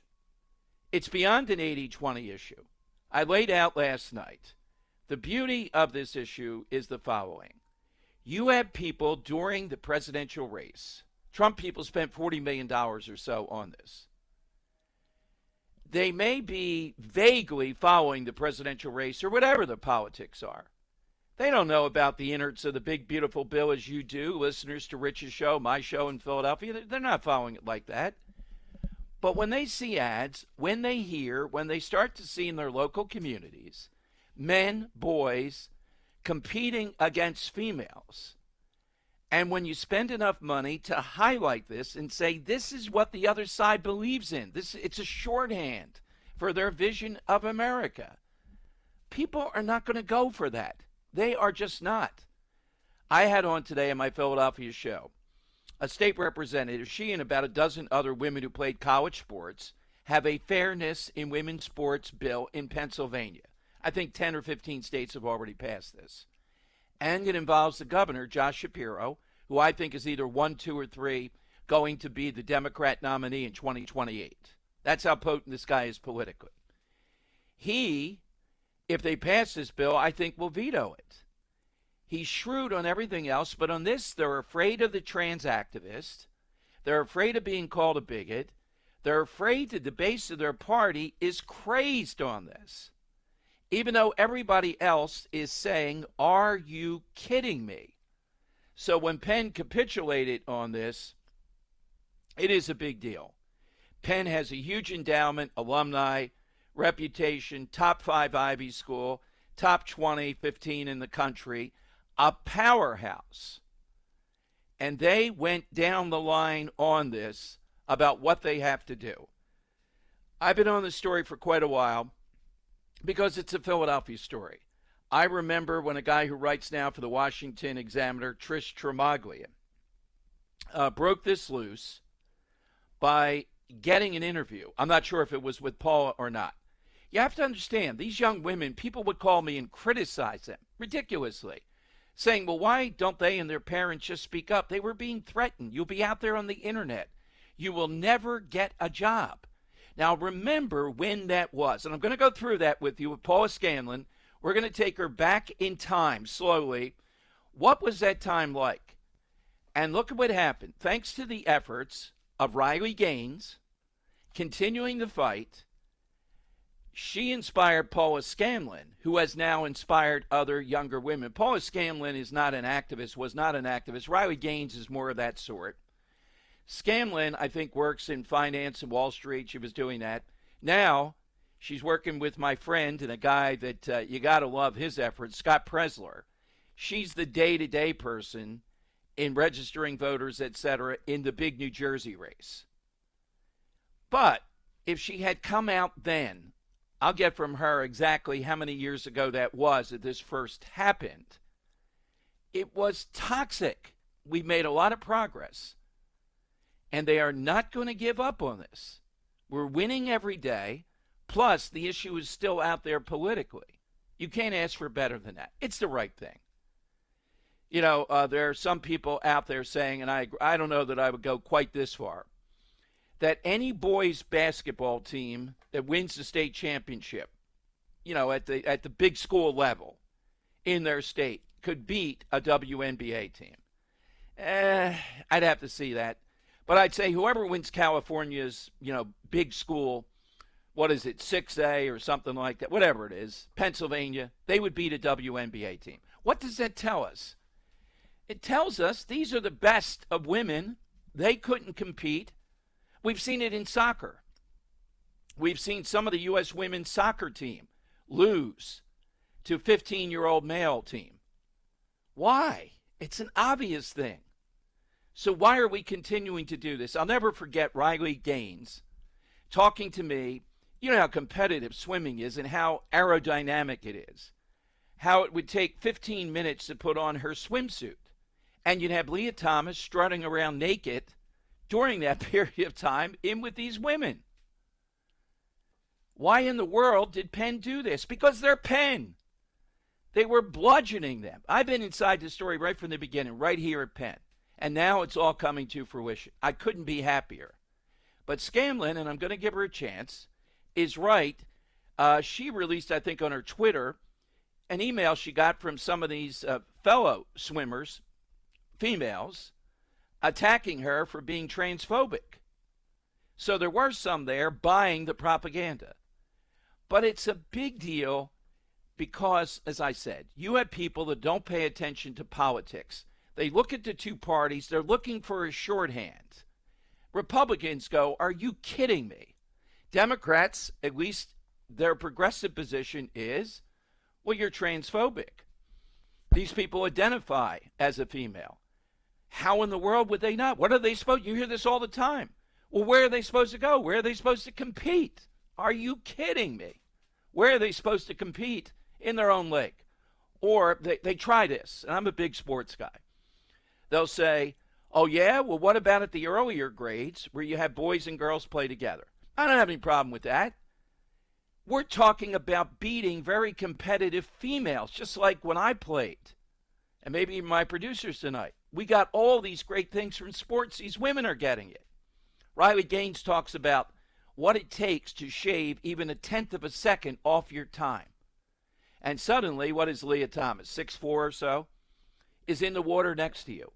It's beyond an 80-20 issue. I laid out last night. The beauty of this issue is the following. You have people during the presidential race. Trump people spent $40 million or so on this. They may be vaguely following the presidential race or whatever the politics are. They don't know about the innards of the big, beautiful bill as you do, listeners to Rich's show, my show in Philadelphia. They're not following it like that. But when they see ads, when they hear, when they start to see in their local communities, men, boys competing against females, and when you spend enough money to highlight this and say this is what the other side believes in, it's a shorthand for their vision of America, people are not going to go for that. They are just not. I had on today on my Philadelphia show a state representative. She and about a dozen other women who played college sports have a fairness in women's sports bill in Pennsylvania. I think 10 or 15 states have already passed this. And it involves the governor, Josh Shapiro, who I think is either 1, 2, or 3 going to be the Democrat nominee in 2028. That's how potent this guy is politically. He, if they pass this bill, I think will veto it. He's shrewd on everything else, but on this, they're afraid of the trans activist. They're afraid of being called a bigot. They're afraid that the base of their party is crazed on this, even though everybody else is saying, are you kidding me? So when Penn capitulated on this, it is a big deal. Penn has a huge endowment, alumni, reputation, top 5 Ivy School, top 20, 15 in the country, a powerhouse. And they went down the line on this about what they have to do. I've been on this story for quite a while because it's a Philadelphia story. I remember when a guy who writes now for the Washington Examiner, Trish Tremaglia, broke this loose by getting an interview. I'm not sure if it was with Paula or not. You have to understand, these young women, people would call me and criticize them ridiculously, saying, well, why don't they and their parents just speak up? They were being threatened. You'll be out there on the internet. You will never get a job. Now, remember when that was. And I'm going to go through that with you with Paula Scanlan. We're going to take her back in time slowly. What was that time like? And look at what happened. Thanks to the efforts of Riley Gaines continuing the fight, she inspired Paula Scanlan, who has now inspired other younger women. Paula Scanlan is not an activist, was not an activist. Riley Gaines is more of that sort. Scanlan, I think, works in finance and Wall Street. She was doing that. Now, she's working with my friend and a guy that you got to love his efforts, Scott Presler. She's the day-to-day person in registering voters, etc., in the big New Jersey race. But if she had come out then, I'll get from her exactly how many years ago that was that this first happened. It was toxic. We made a lot of progress. And they are not going to give up on this. We're winning every day. Plus, the issue is still out there politically. You can't ask for better than that. It's the right thing. You know, there are some people out there saying, and I don't know that I would go quite this far, that any boys basketball team that wins the state championship, you know, at the big school level in their state could beat a WNBA team. I'd have to see that. But I'd say whoever wins California's, you know, big school, what is it, 6A or something like that, whatever it is, Pennsylvania, they would beat a WNBA team. What does that tell us? It tells us these are the best of women. They couldn't compete. We've seen it in soccer. We've seen some of the U.S. women's soccer team lose to a 15-year-old male team. Why? It's an obvious thing. So why are we continuing to do this? I'll never forget Riley Gaines talking to me. You know how competitive swimming is and how aerodynamic it is. How it would take 15 minutes to put on her swimsuit. And you'd have Lia Thomas strutting around naked during that period of time in with these women. Why in the world did Penn do this? Because they're Penn. They were bludgeoning them. I've been inside the story right from the beginning, right here at Penn. And now it's all coming to fruition. I couldn't be happier. But Scanlan, and I'm going to give her a chance, is right. She released, I think, on her Twitter, an email she got from some of these fellow swimmers, females, attacking her for being transphobic. So there were some there buying the propaganda. But it's a big deal because, as I said, you have people that don't pay attention to politics. They look at the two parties. They're looking for a shorthand. Republicans go, are you kidding me? Democrats, at least their progressive position is, well, you're transphobic. These people identify as a female. How in the world would they not? What are they supposed to? You hear this all the time. Well, where are they supposed to go? Where are they supposed to compete? Are you kidding me? Where are they supposed to compete? In their own league? Or they try this, and I'm a big sports guy. They'll say, oh, yeah, well, what about at the earlier grades where you have boys and girls play together? I don't have any problem with that. We're talking about beating very competitive females, just like when I played. And maybe even my producers tonight. We got all these great things from sports. These women are getting it. Riley Gaines talks about what it takes to shave even a tenth of a second off your time. And suddenly, what is Lia Thomas, 6'4" or so, is in the water next to you.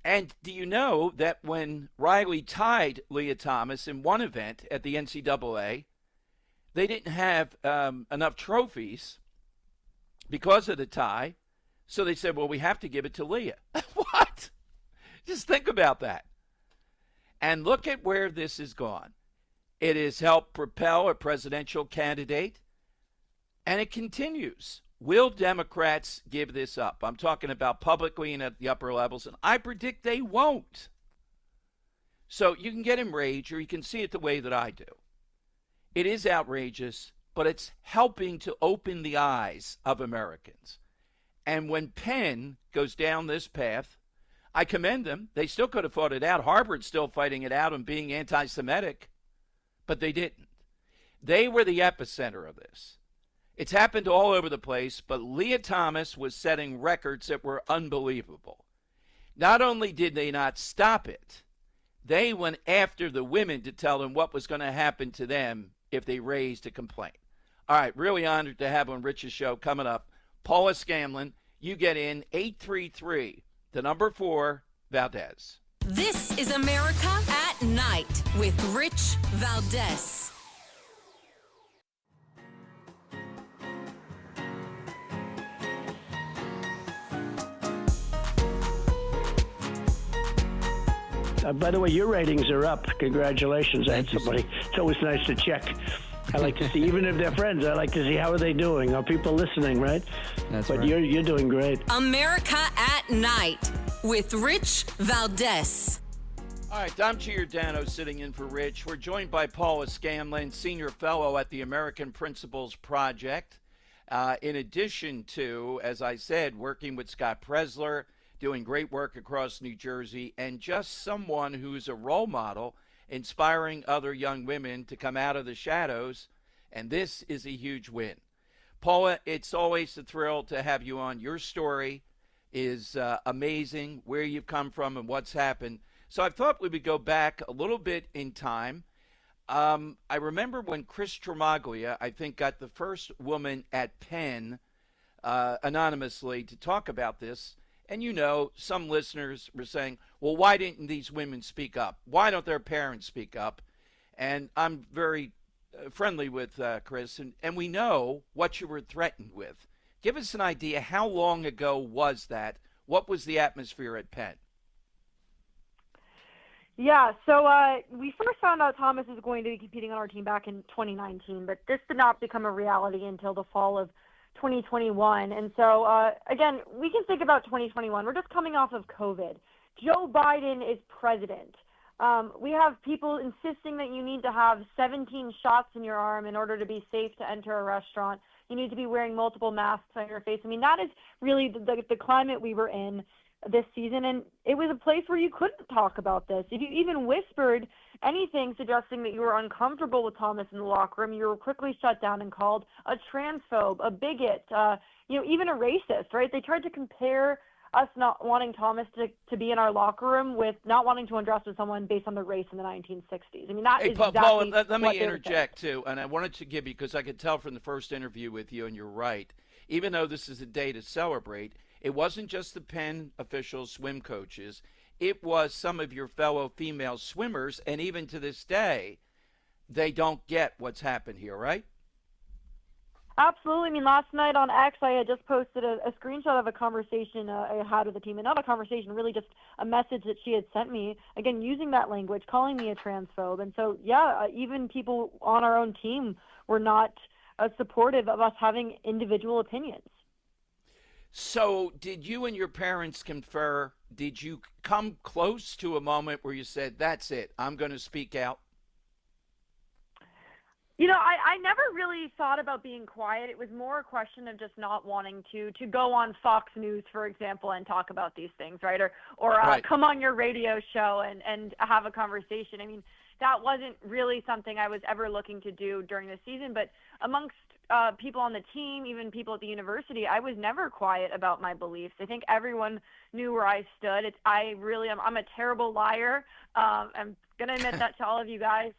And do you know that when Riley tied Lia Thomas in one event at the NCAA, they didn't have enough trophies because of the tie, so they said, well, we have to give it to Lia. What? Just think about that. And look at where this has gone. It has helped propel a presidential candidate, and it continues. Will Democrats give this up? I'm talking about publicly and at the upper levels, and I predict they won't. So you can get enraged, or you can see it the way that I do. It is outrageous, but it's helping to open the eyes of Americans. And when Penn goes down this path, I commend them. They still could have fought it out. Harvard's still fighting it out and being anti-Semitic, but they didn't. They were the epicenter of this. It's happened all over the place, but Lia Thomas was setting records that were unbelievable. Not only did they not stop it, they went after the women to tell them what was going to happen to them if they raised a complaint. All right, really honored to have on Rich's show coming up. Paula Scanlan, you get in 833, the number 4, Valdes. This is America at Night with Rich Valdes. By the way, your ratings are up. Congratulations. I had somebody. It's always nice to check. I like to see, even if they're friends, I like to see how are they doing. Are people listening, right? That's but right. you're doing great. America at Night with Rich Valdes. All right, Dom Giordano sitting in for Rich. We're joined by Paula Scanlan, Senior Fellow at the American Principles Project. In addition to, as I said, working with Scott Presler, doing great work across New Jersey, and just someone who's a role model, inspiring other young women to come out of the shadows, and this is a huge win. Paula, it's always a thrill to have you on. Your story is amazing, where you've come from and what's happened. So I thought we would go back a little bit in time. I remember when Chris Tremaglia, I think, got the first woman at Penn anonymously to talk about this. And, you know, some listeners were saying, well, why didn't these women speak up? Why don't their parents speak up? And I'm very friendly with Chris, and we know what you were threatened with. Give us an idea, how long ago was that? What was the atmosphere at Penn? Yeah, so we first found out Thomas was going to be competing on our team back in 2019, but this did not become a reality until the fall of 2021. And so, again, we can think about 2021. We're just coming off of COVID. Joe Biden is president. We have people insisting that you need to have 17 shots in your arm in order to be safe to enter a restaurant. You need to be wearing multiple masks on your face. I mean, that is really the climate we were in this season, and it was a place where you couldn't talk about this. If you even whispered anything suggesting that you were uncomfortable with Thomas in the locker room, you were quickly shut down and called a transphobe, a bigot, even a racist, right? They tried to compare us not wanting Thomas to be in our locker room with not wanting to undress with someone based on their race in the 1960s. I mean, that is exactly Paul, let me what interject, too, and I wanted to give you, because I could tell from the first interview with you, and you're right, even though this is a day to celebrate, it wasn't just the Penn officials, swim coaches. It was some of your fellow female swimmers, and even to this day, they don't get what's happened here, right? Absolutely. I mean, last night on X, I had just posted a screenshot of a conversation I had with the team, and not a conversation, really just a message that she had sent me, again, using that language, calling me a transphobe. And so, yeah, even people on our own team were not supportive of us having individual opinions. So did you and your parents confer? Did you come close to a moment where you said, that's it, I'm going to speak out? You know, I never really thought about being quiet. It was more a question of just not wanting to go on Fox News, for example, and talk about these things, right? Or right. Come on your radio show and have a conversation. I mean, that wasn't really something I was ever looking to do during the season, but amongst people on the team, even people at the university, I was never quiet about my beliefs. I think everyone knew where I stood. I'm a terrible liar. I'm going to admit that to all of you guys.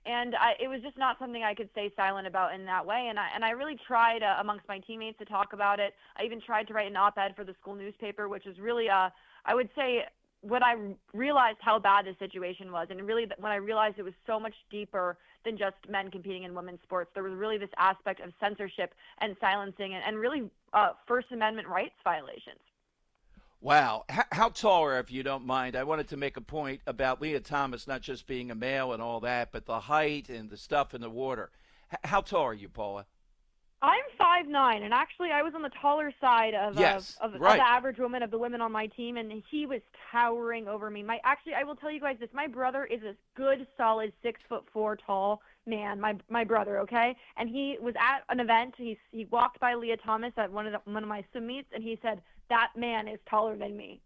And it was just not something I could stay silent about in that way. And I really tried amongst my teammates to talk about it. I even tried to write an op-ed for the school newspaper, which is really, I would say, when I realized how bad the situation was, and really when I realized it was so much deeper than just men competing in women's sports, there was really this aspect of censorship and silencing and really First Amendment rights violations. Wow. How tall are, if you don't mind? I wanted to make a point about Lia Thomas, not just being a male and all that, but the height and the stuff in the water. How tall are you, Paula? I'm 5'9", and actually I was on the taller side of the average woman, of the women on my team, and he was towering over me. I will tell you guys this. My brother is a good, solid 6'4" tall man, my brother, okay? And he was at an event. He walked by Lia Thomas at one of my swim meets, and he said, that man is taller than me.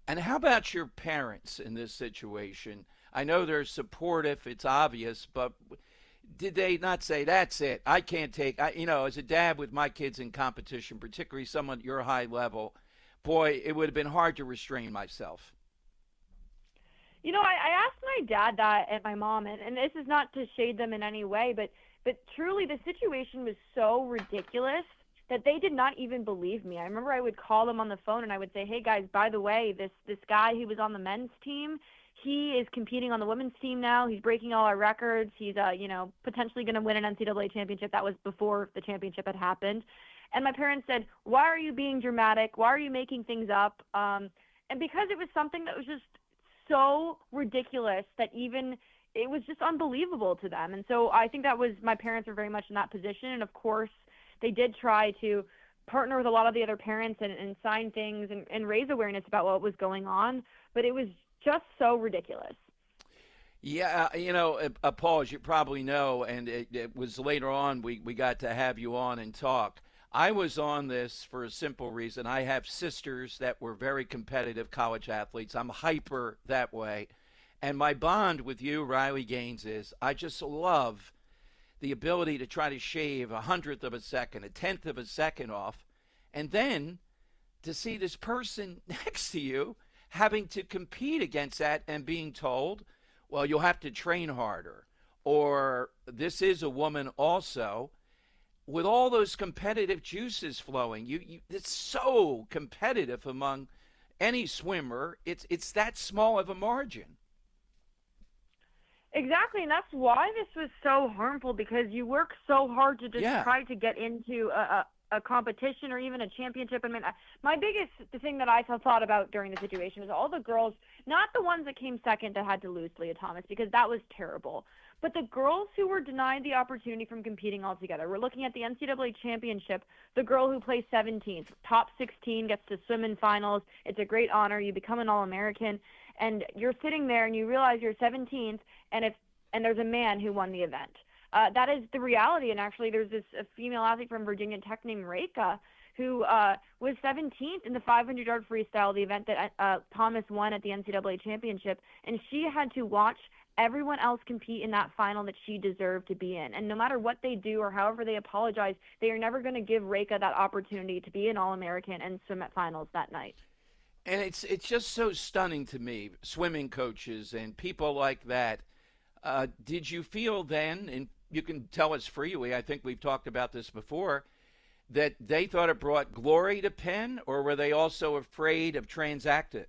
And how about your parents in this situation? I know they're supportive, it's obvious, but did they not say, that's it, I can't take, as a dad with my kids in competition, particularly someone at your high level, boy, it would have been hard to restrain myself. You know, I asked my dad that and my mom, and this is not to shade them in any way, but truly the situation was so ridiculous that they did not even believe me. I remember I would call them on the phone and I would say, hey guys, by the way, this guy who was on the men's team, he is competing on the women's team now. He's breaking all our records. He's, potentially going to win an NCAA championship. That was before the championship had happened. And my parents said, why are you being dramatic? Why are you making things up? And because it was something that was just so ridiculous that even it was just unbelievable to them. And so I think that was, my parents were very much in that position. And of course, they did try to partner with a lot of the other parents and sign things and raise awareness about what was going on. But it was just so ridiculous. Yeah, Paul, as you probably know, and it was later on we got to have you on and talk. I was on this for a simple reason. I have sisters that were very competitive college athletes. I'm hyper that way. And my bond with you, Riley Gaines, is I just love the ability to try to shave 100th of a second, 1/10 of a second off, and then to see this person next to you having to compete against that and being told, well, you'll have to train harder, or this is a woman also. With all those competitive juices flowing, it's so competitive among any swimmer. It's that small of a margin. Exactly, and that's why this was so harmful, because you work so hard to just try to get into a competition or even a championship. I mean, the thing that I thought about during the situation was all the girls, not the ones that came second that had to lose Lia Thomas, because that was terrible, but the girls who were denied the opportunity from competing altogether. We're looking at the NCAA championship. The girl who placed 17th, top 16, gets to swim in finals. It's a great honor. You become an All-American, and you're sitting there and you realize you're 17th, and there's a man who won the event. That is the reality. And actually, there's a female athlete from Virginia Tech named Reka who was 17th in the 500-yard freestyle, the event that Thomas won at the NCAA championship, and she had to watch everyone else compete in that final that she deserved to be in. And no matter what they do or however they apologize, they are never going to give Reka that opportunity to be an All-American and swim at finals that night. And it's just so stunning to me, swimming coaches and people like that. Did you feel then, and you can tell us freely, I think we've talked about this before, that they thought it brought glory to Penn, or were they also afraid of trans activists?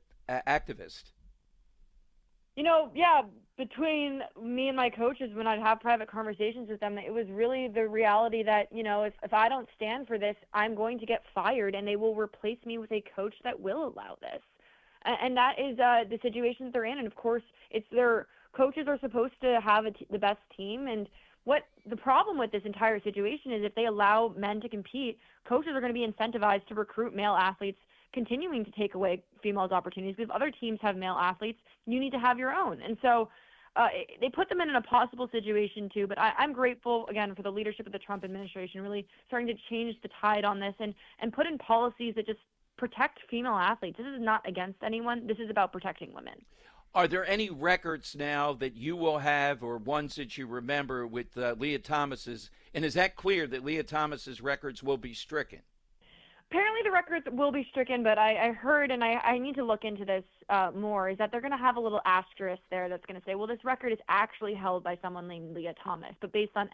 Between me and my coaches, when I'd have private conversations with them, it was really the reality that, if I don't stand for this, I'm going to get fired, and they will replace me with a coach that will allow this. And that is the situation they're in. And, of course, it's their coaches are supposed to have the best team. And what the problem with this entire situation is, if they allow men to compete, coaches are going to be incentivized to recruit male athletes, continuing to take away females' opportunities. Because if other teams have male athletes, you need to have your own. And so they put them in an impossible situation too. But I'm grateful, again, for the leadership of the Trump administration really starting to change the tide on this and put in policies that just protect female athletes. This is not against anyone. This is about protecting women. Are there any records now that you will have, or ones that you remember, with Lia Thomas's? And is that clear that Lia Thomas's records will be stricken? Apparently the records will be stricken, but I heard, and I need to look into this more, is that they're going to have a little asterisk there that's going to say, well, this record is actually held by someone named Lia Thomas, but based on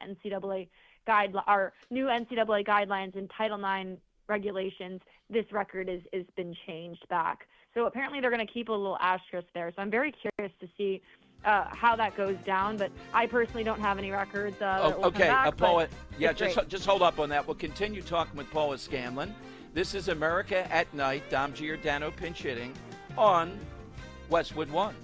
our new NCAA guidelines and Title IX regulations, this record has been changed back. So apparently they're going to keep a little asterisk there. So I'm very curious to see how that goes down, but I personally don't have any records. Paula, just hold up on that. We'll continue talking with Paula Scanlan. This is America at Night. Dom Giordano pinch hitting on Westwood One.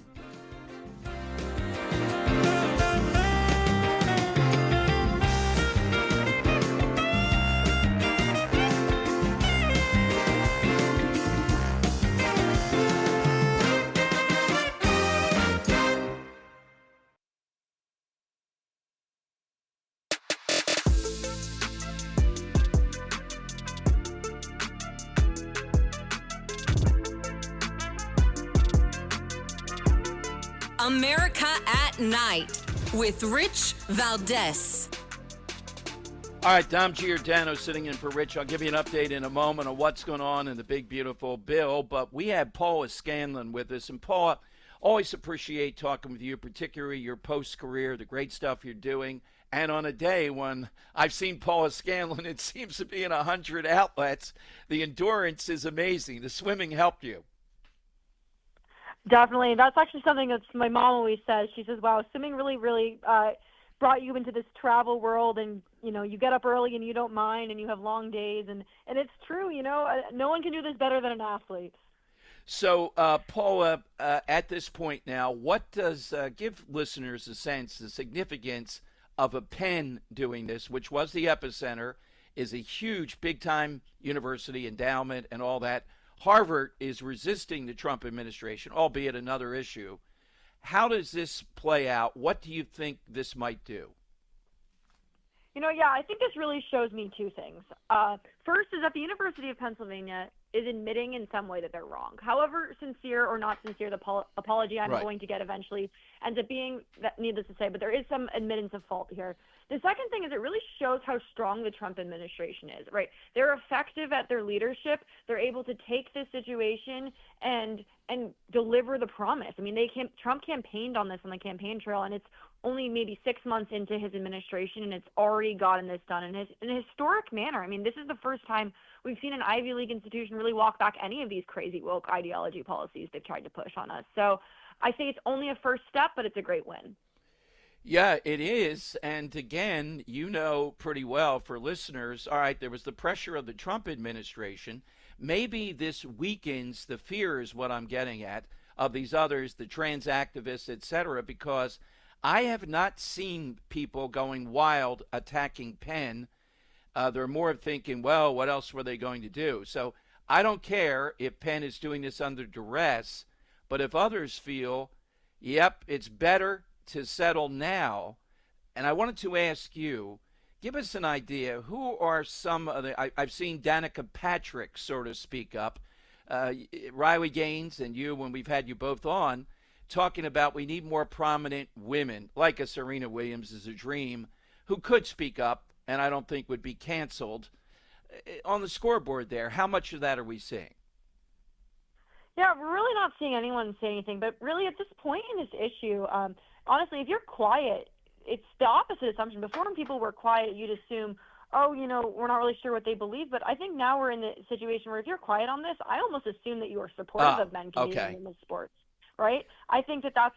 America at Night with Rich Valdes. All right, Dom Giordano sitting in for Rich. I'll give you an update in a moment on what's going on in the big, beautiful bill. But we have Paula Scanlan with us. And Paula, always appreciate talking with you, particularly your post-career, the great stuff you're doing. And on a day when I've seen Paula Scanlan, it seems to be in 100 outlets. The endurance is amazing. The swimming helped you. Definitely. That's actually something that my mom always says. She says, wow, swimming really, really brought you into this travel world, and, you get up early and you don't mind, and you have long days. And it's true, no one can do this better than an athlete. So, Paula, at this point now, what does give listeners a sense, the significance of a Penn doing this, which was the epicenter is a huge, big-time university endowment and all that. Harvard is resisting the Trump administration, albeit another issue. How does this play out? What do you think this might do? Yeah, I think this really shows me two things. First is that the University of Pennsylvania is admitting in some way that they're wrong. However sincere or not sincere the apology I'm going to get eventually ends up being, needless to say, but there is some admittance of fault here. The second thing is it really shows how strong the Trump administration is, right? They're effective at their leadership. They're able to take this situation and deliver the promise. I mean, Trump campaigned on this on the campaign trail, and it's only maybe 6 months into his administration, and it's already gotten this done in a historic manner. I mean, this is the first time we've seen an Ivy League institution really walk back any of these crazy woke ideology policies they've tried to push on us. So I think it's only a first step, but it's a great win. Yeah, it is. And again, you know pretty well for listeners, all right, there was the pressure of the Trump administration. Maybe this weakens the fear is what I'm getting at of these others, the trans activists, et cetera, because I have not seen people going wild attacking Penn. They're more thinking, well, what else were they going to do? So I don't care if Penn is doing this under duress, but if others feel, yep, it's better to settle now. And I wanted to ask you, give us an idea, who are some of the, I've seen Danica Patrick sort of speak up, Riley Gaines and you, when we've had you both on, talking about we need more prominent women, like a Serena Williams is a dream, who could speak up and I don't think would be canceled. On the scoreboard there, how much of that are we seeing? Yeah, we're really not seeing anyone say anything, but really at this point in this issue, honestly, if you're quiet, it's the opposite assumption. Before, when people were quiet, you'd assume, oh, we're not really sure what they believe. But I think now we're in the situation where if you're quiet on this, I almost assume that you are supportive of men competing in women's sports, right? I think that's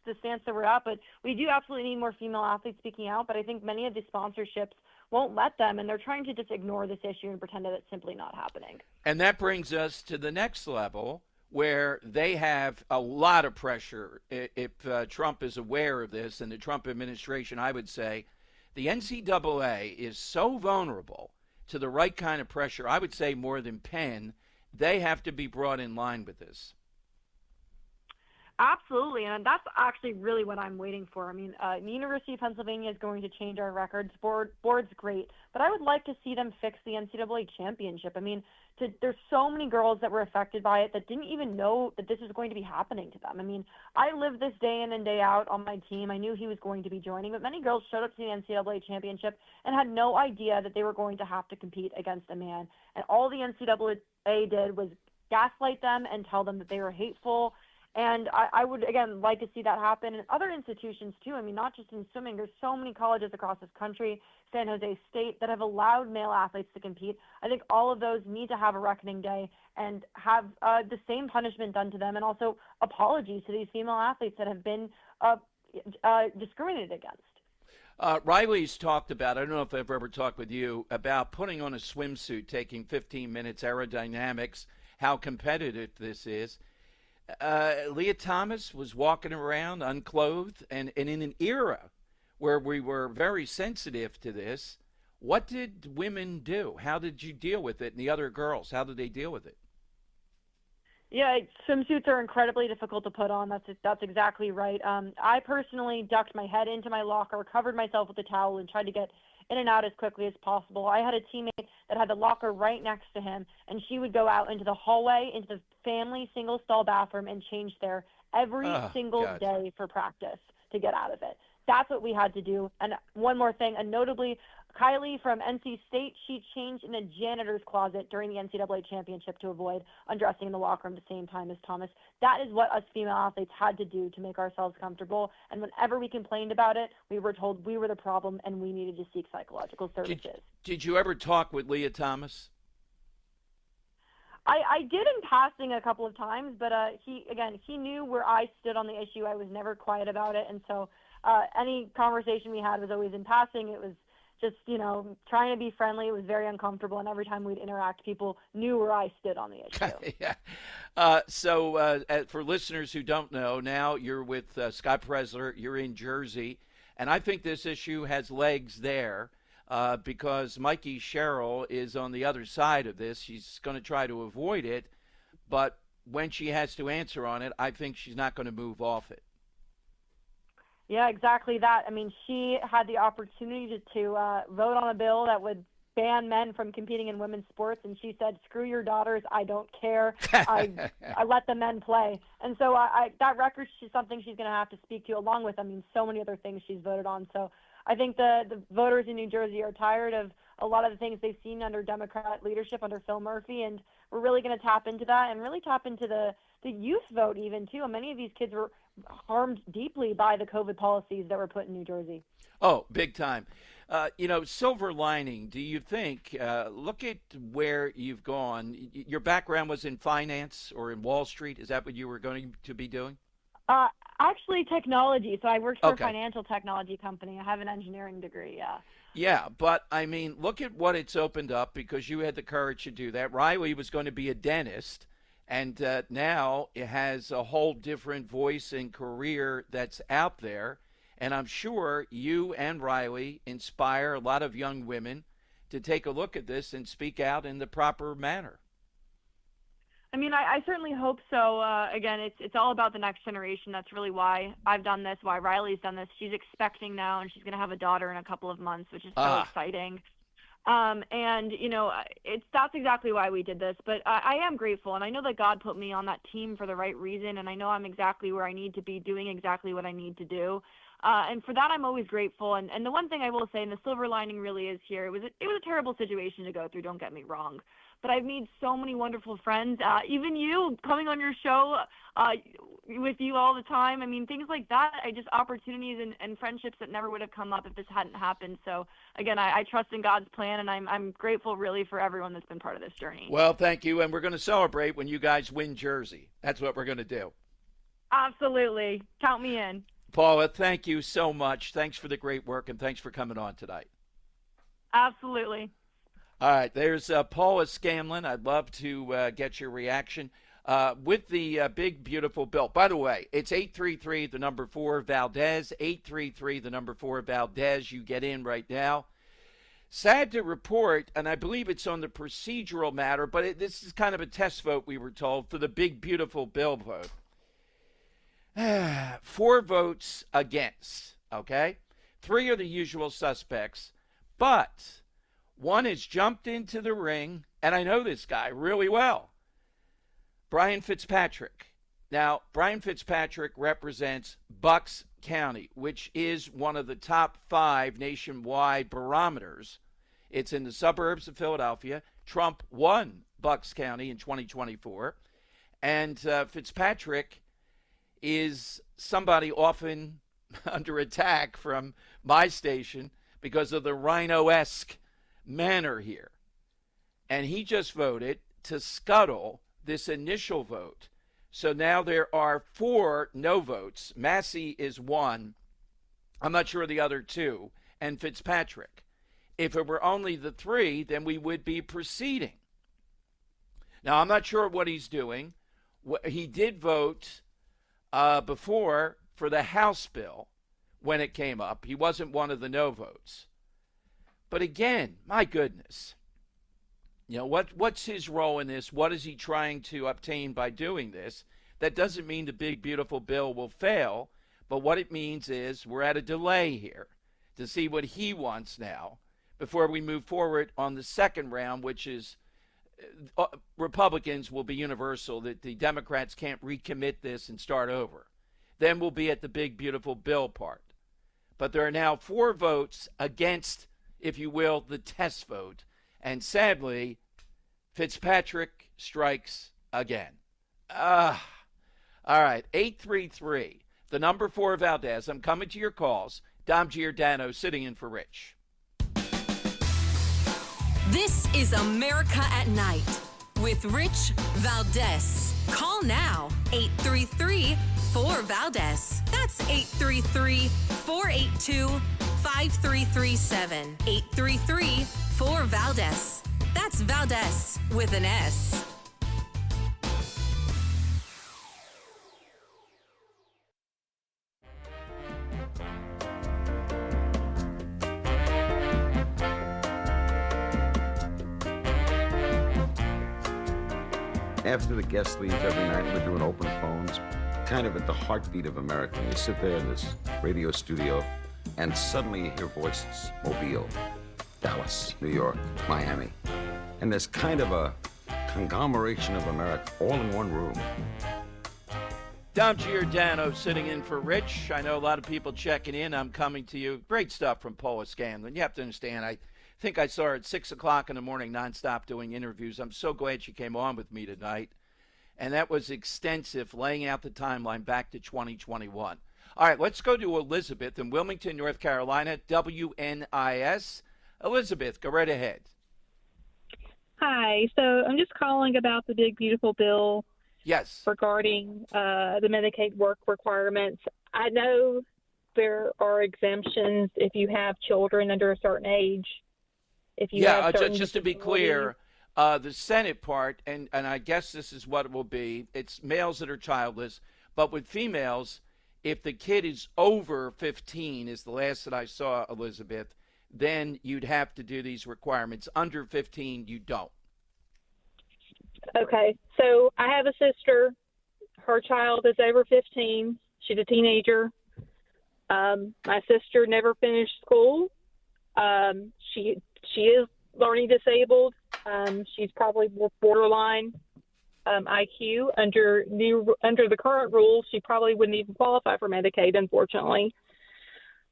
the stance that we're at. But we do absolutely need more female athletes speaking out. But I think many of the sponsorships won't let them, and they're trying to just ignore this issue and pretend that it's simply not happening. And that brings us to the next level, where they have a lot of pressure. If Trump is aware of this, and the Trump administration, I would say, the NCAA is so vulnerable to the right kind of pressure, I would say more than Penn, they have to be brought in line with this. Absolutely, and that's actually really what I'm waiting for. I mean, the University of Pennsylvania is going to change our records. Board's great, but I would like to see them fix the NCAA championship. I mean, there's so many girls that were affected by it that didn't even know that this was going to be happening to them. I mean, I lived this day in and day out on my team. I knew he was going to be joining, but many girls showed up to the NCAA championship and had no idea that they were going to have to compete against a man. And all the NCAA did was gaslight them and tell them that they were hateful. And I would, again, like to see that happen in other institutions, too. I mean, not just in swimming. There's so many colleges across this country, San Jose State, that have allowed male athletes to compete. I think all of those need to have a reckoning day and have the same punishment done to them, and also apologies to these female athletes that have been discriminated against. Riley's talked about, I don't know if I've ever talked with you, about putting on a swimsuit, taking 15 minutes, aerodynamics, how competitive this is. Lia Thomas was walking around unclothed, and in an era where we were very sensitive to this. What did women do? How did you deal with it? And the other girls, how did they deal with it? Yeah, swimsuits are incredibly difficult to put on. That's exactly right. I personally ducked my head into my locker, covered myself with a towel, and tried to get in and out as quickly as possible. I had a teammate that had the locker right next to him, and she would go out into the hallway, into the family single-stall bathroom, and change there every single day for practice to get out of it. That's what we had to do. And one more thing, and notably, Kylie from NC State, she changed in a janitor's closet during the NCAA championship to avoid undressing in the locker room at the same time as Thomas. That is what us female athletes had to do to make ourselves comfortable. And whenever we complained about it, we were told we were the problem and we needed to seek psychological services. Did you ever talk with Lia Thomas? I did in passing a couple of times, but he knew where I stood on the issue. I was never quiet about it. And so any conversation we had was always in passing. It was just, trying to be friendly. It was very uncomfortable. And every time we'd interact, people knew where I stood on the issue. Yeah. So for listeners who don't know, now you're with Scott Presler. You're in Jersey. And I think this issue has legs there. because Mikey Sherrill is on the other side of this. She's going to try to avoid it, but when she has to answer on it, I think she's not going to move off it. Yeah, exactly that. I mean, she had the opportunity to vote on a bill that would ban men from competing in women's sports, and she said, "Screw your daughters, I don't care. I let the men play." And so that record is something she's going to have to speak to, along with, so many other things she's voted on. So I think the voters in New Jersey are tired of a lot of the things they've seen under Democrat leadership under Phil Murphy, and we're really going to tap into that and really tap into the youth vote even, too. Many of these kids were harmed deeply by the COVID policies that were put in New Jersey. Oh, big time. Silver lining, do you think, look at where you've gone. Your background was in finance or in Wall Street. Is that what you were going to be doing? Actually, technology. So I worked for a financial technology company. I have an engineering degree, yeah. Yeah, but, look at what it's opened up because you had the courage to do that. Riley was going to be a dentist, and now it has a whole different voice and career that's out there. And I'm sure you and Riley inspire a lot of young women to take a look at this and speak out in the proper manner. I certainly hope so. Again, it's all about the next generation. That's really why I've done this, why Riley's done this. She's expecting now, and she's going to have a daughter in a couple of months, which is so exciting. That's exactly why we did this. But I am grateful, and I know that God put me on that team for the right reason, and I know I'm exactly where I need to be, doing exactly what I need to do. And for that, I'm always grateful. And the one thing I will say, and the silver lining really is here, it was a terrible situation to go through, don't get me wrong. But I've made so many wonderful friends, even you coming on your show with you all the time. Things like that, opportunities and friendships that never would have come up if this hadn't happened. So, again, I trust in God's plan, and I'm grateful really for everyone that's been part of this journey. Well, thank you. And we're going to celebrate when you guys win Jersey. That's what we're going to do. Absolutely. Count me in. Paula, thank you so much. Thanks for the great work, and thanks for coming on tonight. Absolutely. All right, there's Paula Scanlan. I'd love to get your reaction with the big, beautiful bill. By the way, it's 833, the number 4, Valdes, 833, the number 4, Valdes. You get in right now. Sad to report, and I believe it's on the procedural matter, but this is kind of a test vote, we were told, for the big, beautiful bill vote. 4 votes against, okay? 3 are the usual suspects, but one has jumped into the ring, and I know this guy really well, Brian Fitzpatrick. Now, Brian Fitzpatrick represents Bucks County, which is one of the top 5 nationwide barometers. It's in the suburbs of Philadelphia. Trump won Bucks County in 2024, and Fitzpatrick is somebody often under attack from my station because of the rhino-esque manner here. And he just voted to scuttle this initial vote. So now there are 4 no votes. Massey is 1. I'm not sure the other 2. And Fitzpatrick. If it were only the 3, then we would be proceeding. Now, I'm not sure what he's doing. He did vote before for the House bill when it came up. He wasn't one of the no votes. But again, my goodness, what's his role in this? What is he trying to obtain by doing this? That doesn't mean the big, beautiful bill will fail, but what it means is we're at a delay here to see what he wants now before we move forward on the second round, which is Republicans will be universal, that the Democrats can't recommit this and start over. Then we'll be at the big, beautiful bill part. But there are now 4 votes against, if you will, the test vote. And sadly, Fitzpatrick strikes again. All right, 833, the number 4, Valdes. I'm coming to your calls. Dom Giordano sitting in for Rich. This is America at Night with Rich Valdes. Call now, 833-4-VALDES. That's 833-482-5337. 833-4-VALDES. That's Valdes with an S. After the guest leaves every night, we're doing open phones, kind of at the heartbeat of America. You sit there in this radio studio, and suddenly you hear voices. Mobile, Dallas, New York, Miami. And there's kind of a conglomeration of America all in one room. Dom Giordano sitting in for Rich. I know a lot of people checking in. I'm coming to you. Great stuff from Paula Scanlan. You have to understand, I think I saw her at 6 o'clock in the morning nonstop doing interviews. I'm so glad she came on with me tonight. And that was extensive, laying out the timeline back to 2021. All right, let's go to Elizabeth in Wilmington, North Carolina, WNIS. Elizabeth, go right ahead. Hi. So I'm just calling about the big, beautiful bill. Yes. Regarding the Medicaid work requirements. I know there are exemptions if you have children under a certain age. If you have just to be clear, the Senate part, and I guess this is what it will be, it's males that are childless, but with females, if the kid is over 15, is the last that I saw, Elizabeth, then you'd have to do these requirements. Under 15, you don't. Okay, so I have a sister. Her child is over 15. She's a teenager. My sister never finished school. She is learning disabled. She's probably borderline IQ. Under the current rules, she probably wouldn't even qualify for Medicaid, unfortunately,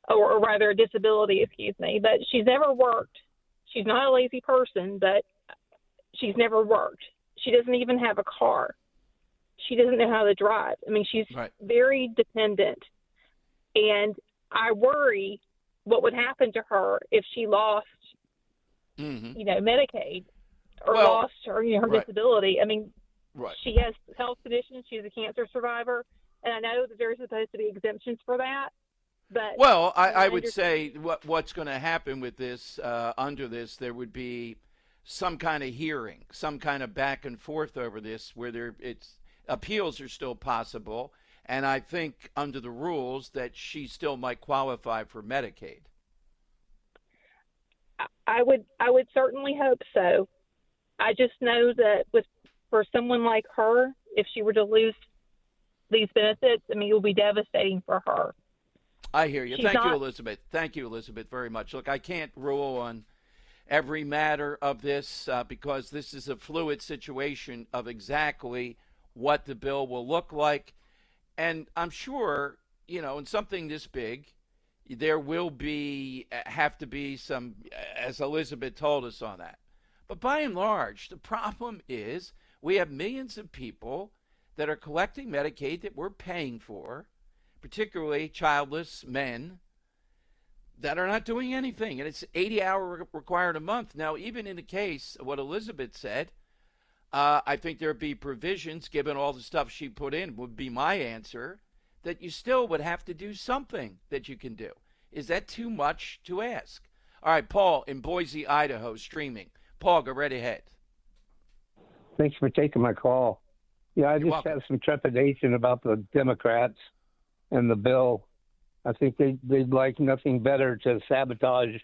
or rather a disability, excuse me. But she's never worked. She's not a lazy person, but she's never worked. She doesn't even have a car. She doesn't know how to drive. I mean, she's very dependent. And I worry what would happen to her if she lost, Medicaid or lost her, her disability. I mean, she has health conditions. She's a cancer survivor. And I know that there's supposed to be exemptions for that. But I would say what's going to happen with this, under this, there would be some kind of hearing, some kind of back and forth over this, where appeals are still possible, and I think under the rules that she still might qualify for Medicaid. I would certainly hope so. I just know that for someone like her, if she were to lose these benefits, I mean, it will be devastating for her. I hear you. Thank you, Elizabeth. Thank you, Elizabeth, very much. Look, I can't rule on every matter of this because this is a fluid situation of exactly what the bill will look like. And I'm sure, in something this big, there will have to be some, as Elizabeth told us on that. But by and large, the problem is we have millions of people that are collecting Medicaid that we're paying for, particularly childless men, that are not doing anything, and it's 80 hours required a month. Now, even in the case of what Elizabeth said, I think there'd be provisions, given all the stuff she put in, would be my answer, that you still would have to do something that you can do. Is that too much to ask? All right, Paul in Boise, Idaho, streaming. Paul, go right ahead. Thanks for taking my call. Yeah, I just have some trepidation about the Democrats and the bill. I think they'd like nothing better to sabotage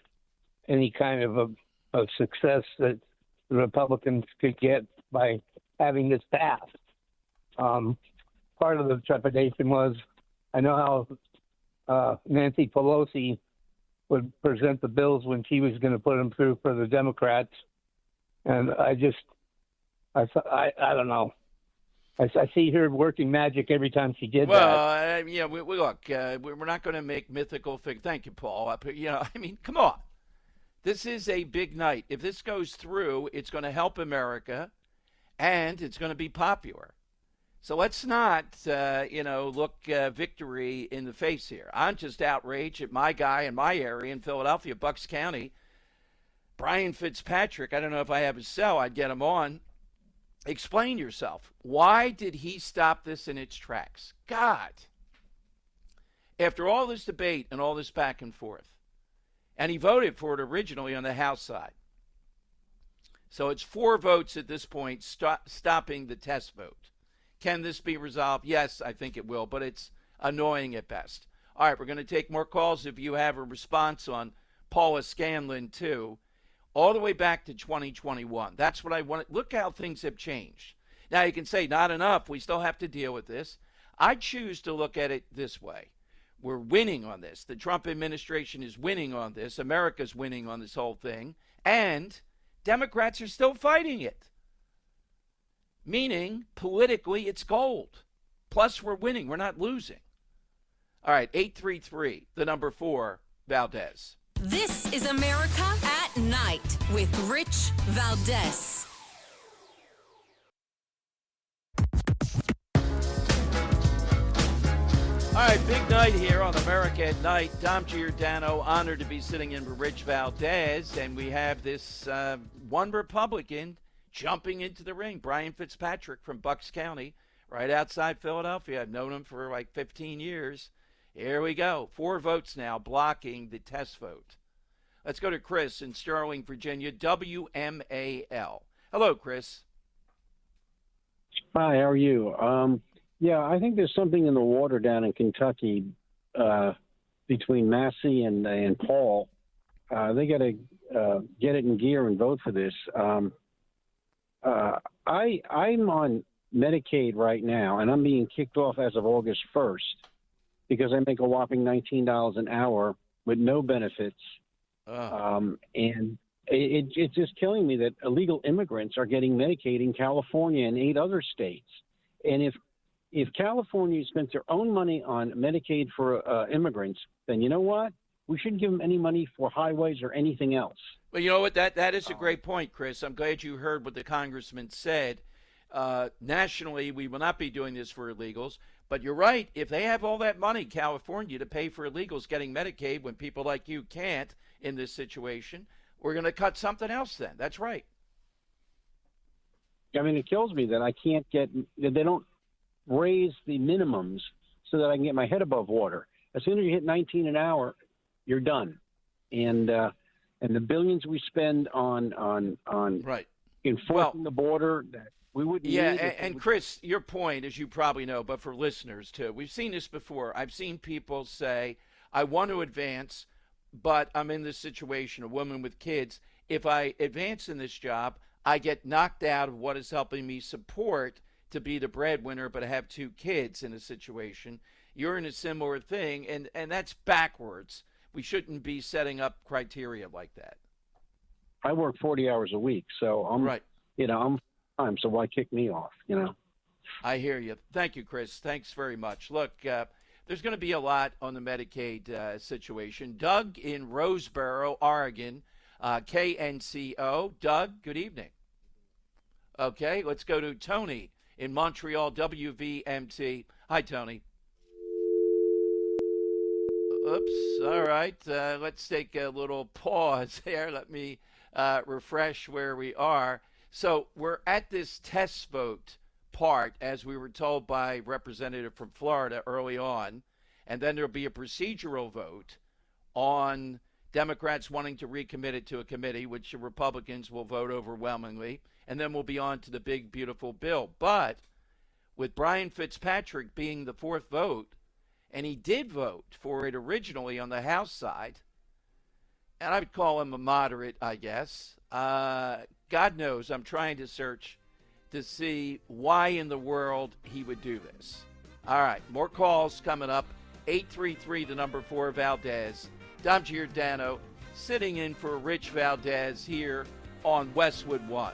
any kind of a success that the Republicans could get by having this passed. Part of the trepidation was, I know how Nancy Pelosi would present the bills when she was going to put them through for the Democrats, and I don't know. I see her working magic every time she did that. Look, we're not going to make mythical figures. Thank you, Paul. Come on. This is a big night. If this goes through, it's going to help America, and it's going to be popular. So let's not, look victory in the face here. I'm just outraged at my guy in my area in Philadelphia, Bucks County, Brian Fitzpatrick. I don't know if I have his cell. I'd get him on. Explain yourself. Why did he stop this in its tracks? God. After all this debate and all this back and forth, and he voted for it originally on the House side. So it's 4 votes at this point stopping the test vote. Can this be resolved? Yes, I think it will, but it's annoying at best. All right, we're going to take more calls if you have a response on Paula Scanlan, too. All the way back to 2021. That's what I want. Look how things have changed. Now, you can say not enough. We still have to deal with this. I choose to look at it this way. We're winning on this. The Trump administration is winning on this. America's winning on this whole thing. And Democrats are still fighting it. Meaning, politically, it's gold. Plus, we're winning. We're not losing. All right, 833, the number 4, Valdes. This is America at Night with Rich Valdes. All right, big night here on America at Night. Dom Giordano, honored to be sitting in for Rich Valdes. And we have this one Republican jumping into the ring, Brian Fitzpatrick from Bucks County, right outside Philadelphia. I've known him for like 15 years. Here we go. 4 votes now blocking the test vote. Let's go to Chris in Sterling, Virginia, WMAL. Hello, Chris. Hi, how are you? Yeah, I think there's something in the water down in Kentucky between Massey and Paul. They got to get it in gear and vote for this. I'm on Medicaid right now, and I'm being kicked off as of August 1st because I make a whopping $19 an hour with no benefits. And it's just killing me that illegal immigrants are getting Medicaid in California and 8 other states. And if California spent their own money on Medicaid for immigrants, then you know what? We shouldn't give them any money for highways or anything else. Well, you know what? That is a great point, Chris. I'm glad you heard what the congressman said. Nationally, we will not be doing this for illegals. But you're right. If they have all that money, California, to pay for illegals getting Medicaid when people like you can't in this situation, we're going to cut something else then. That's right. I mean, it kills me that I can't they don't raise the minimums so that I can get my head above water. As soon as you hit 19 an hour, you're done. And the billions we spend on right. enforcing the border that we wouldn't Yeah, need and Chris, your point, as you probably know, but for listeners too, we've seen this before. I've seen people say, I want to advance, but I'm in this situation, a woman with kids. If I advance in this job, I get knocked out of what is helping me support to be the breadwinner, but I have 2 kids in a situation. You're in a similar thing, and that's backwards. We shouldn't be setting up criteria like that. I work 40 hours a week, so I'm right. I'm fine, so why kick me off, I hear you. Thank you, Chris. Thanks very much. Look, there's going to be a lot on the Medicaid situation. Doug in Roseboro, Oregon, KNCO. Doug, good evening. Okay, let's go to Tony in Montreal, WVMT. Hi, Tony. Oops. All right. Let's take a little pause here. Let me refresh where we are. So we're at this test vote part, as we were told by Representative from Florida early on, and then there'll be a procedural vote on Democrats wanting to recommit it to a committee, which the Republicans will vote overwhelmingly, and then we'll be on to the big, beautiful bill. But with Brian Fitzpatrick being the 4th vote, and he did vote for it originally on the House side, and I would call him a moderate, I guess. God knows I'm trying to search to see why in the world he would do this. All right, more calls coming up. 833, the number 4, Valdes. Dom Giordano sitting in for Rich Valdes here on Westwood One.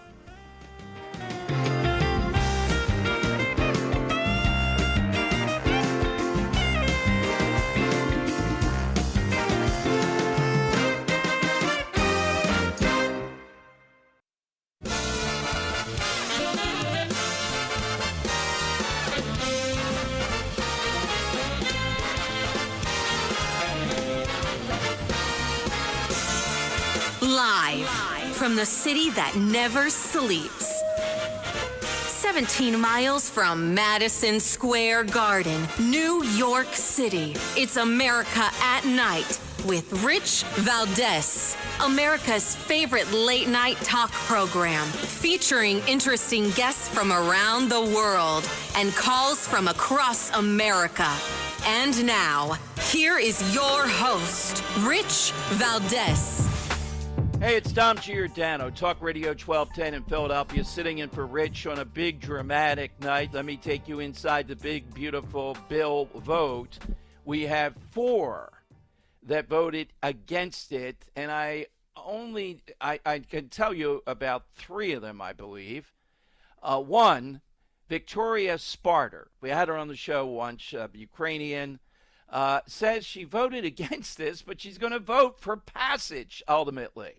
Live from the city that never sleeps. 17 miles from Madison Square Garden, New York City. It's America at Night with Rich Valdes, America's favorite late night talk program, featuring interesting guests from around the world and calls from across America. And now, here is your host, Rich Valdes. Hey, it's Dom Giordano, Talk Radio 1210 in Philadelphia, sitting in for Rich on a big dramatic night. Let me take you inside the big, beautiful bill vote. We have 4 that voted against it, and I can tell you about 3 of them, I believe. One, Victoria Sparter. We had her on the show once, Ukrainian. Says she voted against this, but she's going to vote for passage ultimately.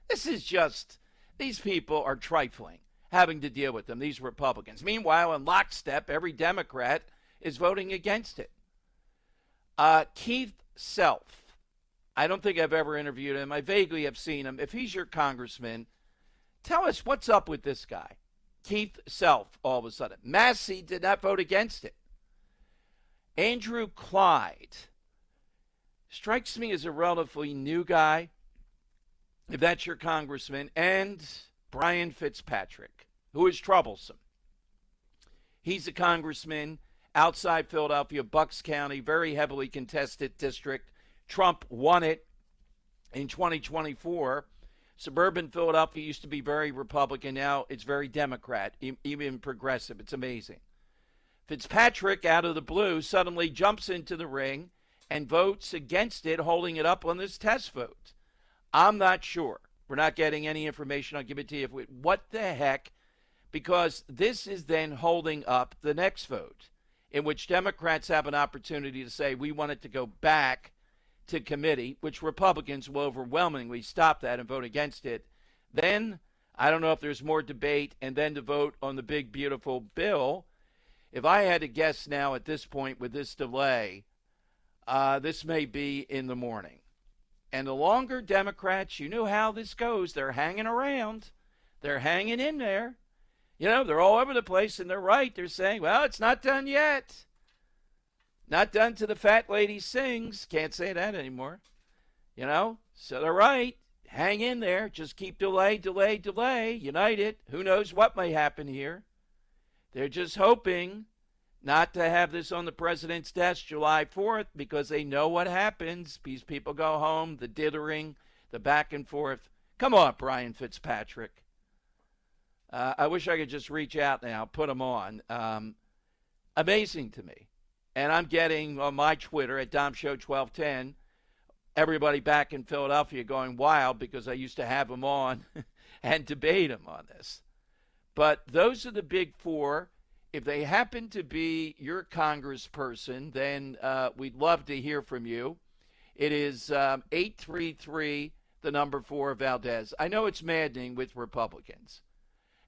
This is just, these people are trifling, having to deal with them, these Republicans. Meanwhile, in lockstep, every Democrat is voting against it. Keith Self. I don't think I've ever interviewed him. I vaguely have seen him. If he's your congressman, tell us what's up with this guy. Keith Self, all of a sudden. Massey did not vote against it. Andrew Clyde strikes me as a relatively new guy, if that's your congressman, and Brian Fitzpatrick, who is troublesome. He's a congressman outside Philadelphia, Bucks County, very heavily contested district. Trump won it in 2024. Suburban Philadelphia used to be very Republican. Now it's very Democrat, even progressive. It's amazing. Fitzpatrick, out of the blue, suddenly jumps into the ring and votes against it, holding it up on this test vote. I'm not sure. We're not getting any information. I'll give it to you. What the heck? Because this is then holding up the next vote, in which Democrats have an opportunity to say, we want it to go back to committee, which Republicans will overwhelmingly stop that and vote against it. Then, I don't know if there's more debate, and then to vote on the big, beautiful bill. If I had to guess now at this point with this delay, this may be in the morning. And the longer Democrats, you know how this goes, they're hanging around. They're hanging in there. You know, they're all over the place, and they're right. They're saying, well, it's not done yet. Not done till the fat lady sings. Can't say that anymore. You know, so they're right. Hang in there. Just keep delay. United. Who knows what may happen here. They're just hoping not to have this on the president's desk July 4th because they know what happens. These people go home, the dithering, the back and forth. Come on, Brian Fitzpatrick. I wish I could just reach out now, put him on. Amazing to me. And I'm getting on my Twitter at DomShow1210, everybody back in Philadelphia going wild because I used to have him on and debate him on this. But those are the big 4. If they happen to be your congressperson, then we'd love to hear from you. It is 833, the number 4, Valdes. I know it's maddening with Republicans.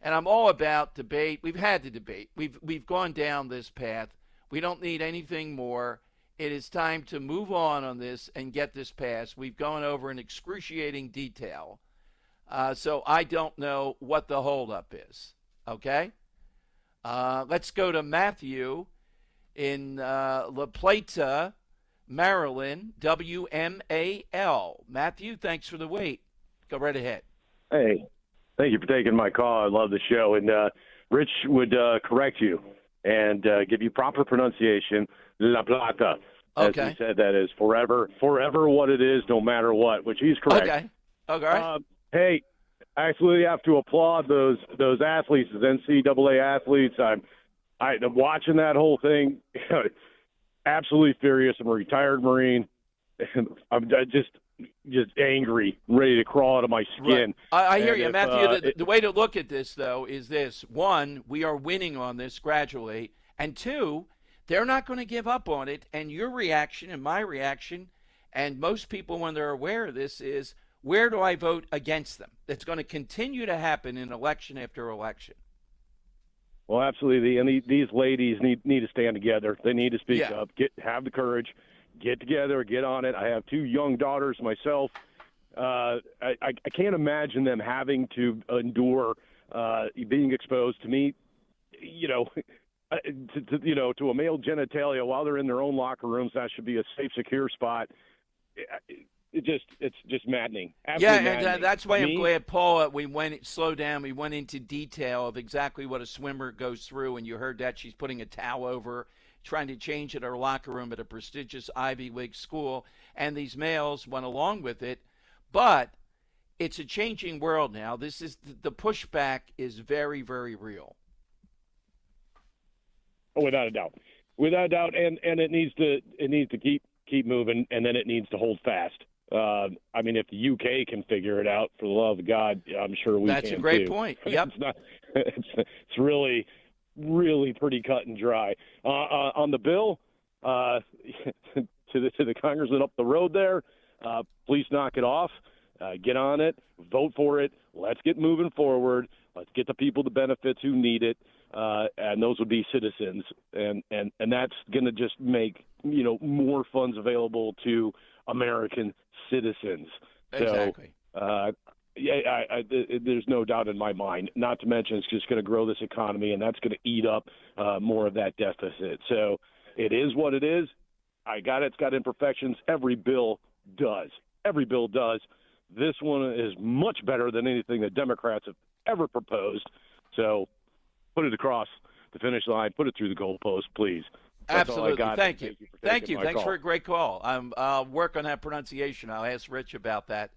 And I'm all about debate. We've had the debate. We've gone down this path. We don't need anything more. It is time to move on this and get this passed. We've gone over in excruciating detail. So I don't know what the holdup is. Okay? Let's go to Matthew in La Plata, Maryland, WMAL. Matthew, thanks for the wait. Go right ahead. Hey, thank you for taking my call. I love the show. And Rich would correct you and give you proper pronunciation, La Plata. Okay. As he said, that is forever what it is, no matter what, which he's correct. Okay. Okay. Hey, I absolutely have to applaud those athletes, those NCAA athletes. I'm watching that whole thing. Absolutely furious. I'm a retired Marine. I'm just angry, ready to crawl out of my skin. Right. I hear you, Matthew. The way to look at this, though, is this. 1, we are winning on this gradually. And 2, they're not going to give up on it. And your reaction and my reaction, and most people when they're aware of this, is, where do I vote against them? It's going to continue to happen in election after election. Well, absolutely. And these ladies need to stand together. They need to speak up, have the courage, get together, get on it. I have 2 young daughters myself. I can't imagine them having to endure being exposed to me, to a male genitalia while they're in their own locker rooms. That should be a safe, secure spot. It's just maddening. Absolutely maddening. And that's why I'm glad, Paula, we went into detail of exactly what a swimmer goes through, and you heard that she's putting a towel over, trying to change at her locker room at a prestigious Ivy League school, and these males went along with it. But it's a changing world now. This is the pushback is very, very real. Oh, without a doubt, and it needs to keep moving, and then it needs to hold fast. I mean, if the UK can figure it out, for the love of God, I'm sure we can. That's a great too. point. Yep. It's really, really pretty cut and dry. On the bill, to the congressman up the road there, please knock it off. Get on it. Vote for it. Let's get moving forward. Let's get the people the benefits who need it, and those would be citizens. And that's going to just make more funds available to American citizens. Exactly. So, there's no doubt in my mind. Not to mention, it's just going to grow this economy, and that's going to eat up more of that deficit. So it is what it is. I got it. It's got imperfections. Every bill does. Every bill does. This one is much better than anything the Democrats have ever proposed. So put it across the finish line. Put it through the goalpost, please. That's Absolutely. all I got. Thank you. Thank you. Thanks call. for a great call. I'll work on that pronunciation. I'll ask Rich about that.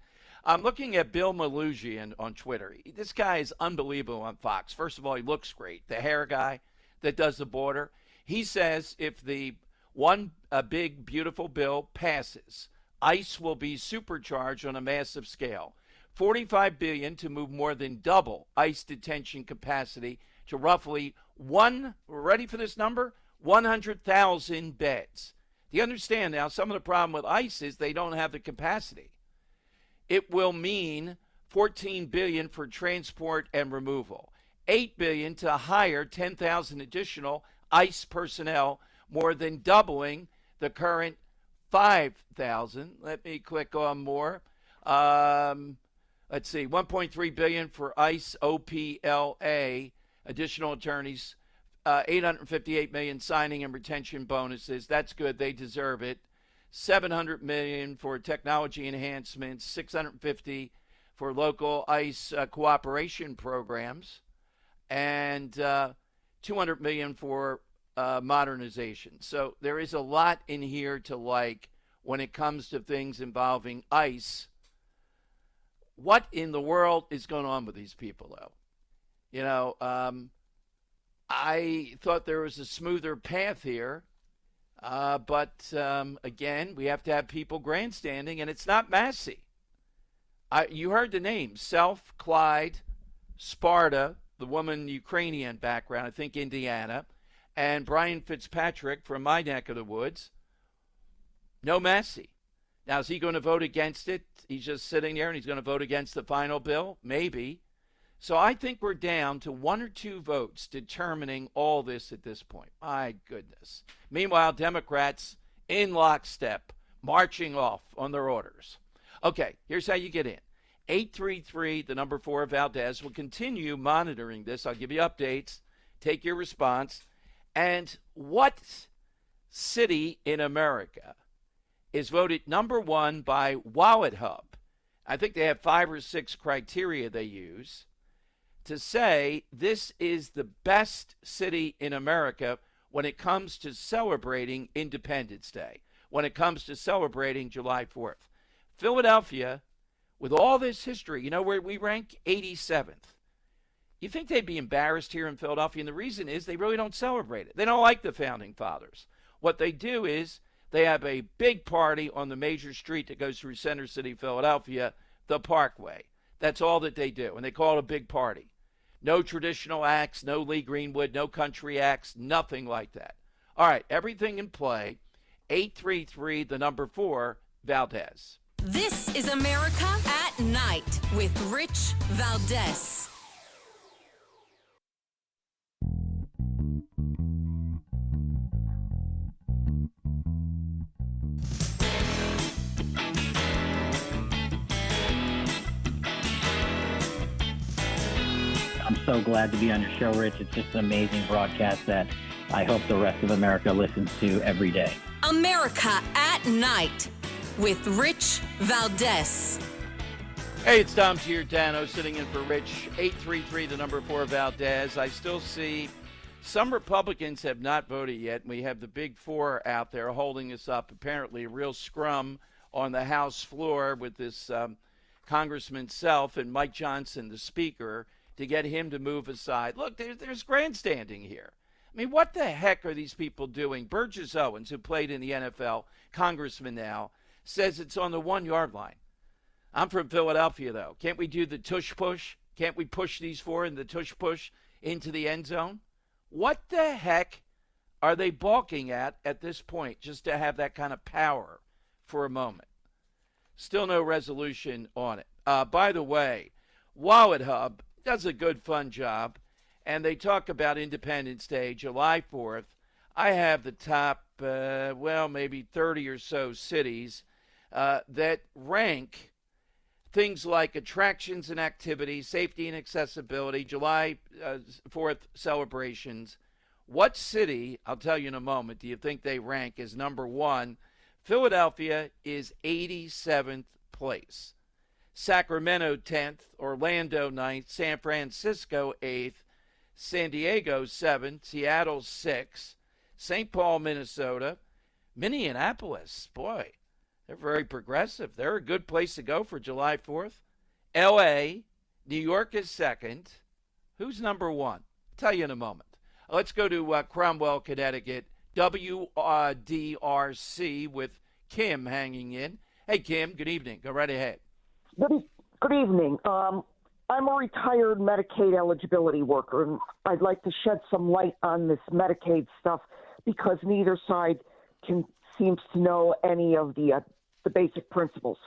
I'm looking at Bill Malusian on Twitter. This guy is unbelievable on Fox. First of all, he looks great. The hair guy that does the border. He says if the one big, beautiful bill passes, ICE will be supercharged on a massive scale. $45 billion to move more than double ICE detention capacity to roughly ready for this number? 100,000 beds. Do you understand now? Some of the problem with ICE is they don't have the capacity. It will mean $14 billion for transport and removal, $8 billion to hire 10,000 additional ICE personnel, more than doubling the current 5,000. Let me click on more. Let's see, $1.3 billion for ICE OPLA, additional attorneys. $858 million signing and retention bonuses. That's good. They deserve it. $700 million for technology enhancements. $650 for local ICE cooperation programs, and $200 million for modernization. So there is a lot in here to like when it comes to things involving ICE. What in the world is going on with these people, though? I thought there was a smoother path here, but again, we have to have people grandstanding, and it's not Massey. You heard the names: Self, Clyde, Sparta, the woman Ukrainian background, I think Indiana, and Brian Fitzpatrick from my neck of the woods. No Massey. Now, is he going to vote against it? He's just sitting there and he's going to vote against the final bill? Maybe. So I think we're down to 1 or 2 votes determining all this at this point. My goodness. Meanwhile, Democrats in lockstep, marching off on their orders. Okay, here's how you get in. 833, the number 4 Valdes. Will continue monitoring this. I'll give you updates. Take your response. And what city in America is voted number 1 by Wallet Hub? I think they have 5 or 6 criteria they use to say this is the best city in America when it comes to celebrating Independence Day, when it comes to celebrating July 4th. Philadelphia, with all this history, where we rank 87th. You think they'd be embarrassed here in Philadelphia? And the reason is they really don't celebrate it. They don't like the Founding Fathers. What they do is they have a big party on the major street that goes through Center City, Philadelphia, the Parkway. That's all that they do, and they call it a big party. No traditional acts, no Lee Greenwood, no country acts, nothing like that. All right, everything in play. 833, the number 4, Valdes. This is America at Night with Rich Valdes. I'm so glad to be on your show, Rich. It's just an amazing broadcast that I hope the rest of America listens to every day. America at Night with Rich Valdes. Hey, it's Dom Giordano sitting in for Rich. 833, the number 4 Valdes. I still see some Republicans have not voted yet, and we have the big 4 out there holding us up. Apparently a real scrum on the House floor with this Congressman Self and Mike Johnson, the Speaker, to get him to move aside. Look, there's grandstanding here. I mean, what the heck are these people doing? Burgess Owens, who played in the NFL, congressman now, says it's on the 1 yard line. I'm from Philadelphia, though. Can't we do the tush push? Can't we push these four in the tush push into the end zone? What the heck are they balking at this point, just to have that kind of power for a moment? Still no resolution on it. By the way, Wallet Hub does a good, fun job, and they talk about Independence Day, July 4th. I have the top, maybe 30 or so cities that rank things like attractions and activities, safety and accessibility, July 4th celebrations. What city, I'll tell you in a moment, do you think they rank as number one? Philadelphia is 87th place. Sacramento 10th, Orlando 9th, San Francisco 8th, San Diego 7th, Seattle 6th, St. Paul, Minnesota, Minneapolis, boy, they're very progressive. They're a good place to go for July 4th. L.A., New York is second. Who's number one? I'll tell you in a moment. Let's go to Cromwell, Connecticut, WDRC with Kim hanging in. Hey, Kim, good evening. Go right ahead. Good evening. I'm a retired Medicaid eligibility worker, and I'd like to shed some light on this Medicaid stuff because neither side seems to know any of the basic principles.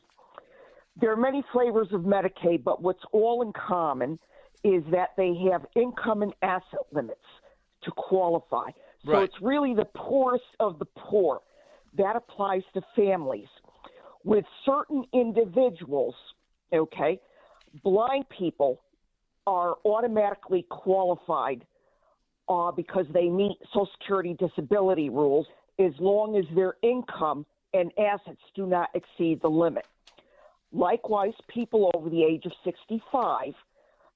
There are many flavors of Medicaid, but what's all in common is that they have income and asset limits to qualify. So Right. It's really the poorest of the poor. That applies to families. With certain individuals, okay, blind people are automatically qualified because they meet Social Security disability rules as long as their income and assets do not exceed the limit. Likewise, people over the age of 65,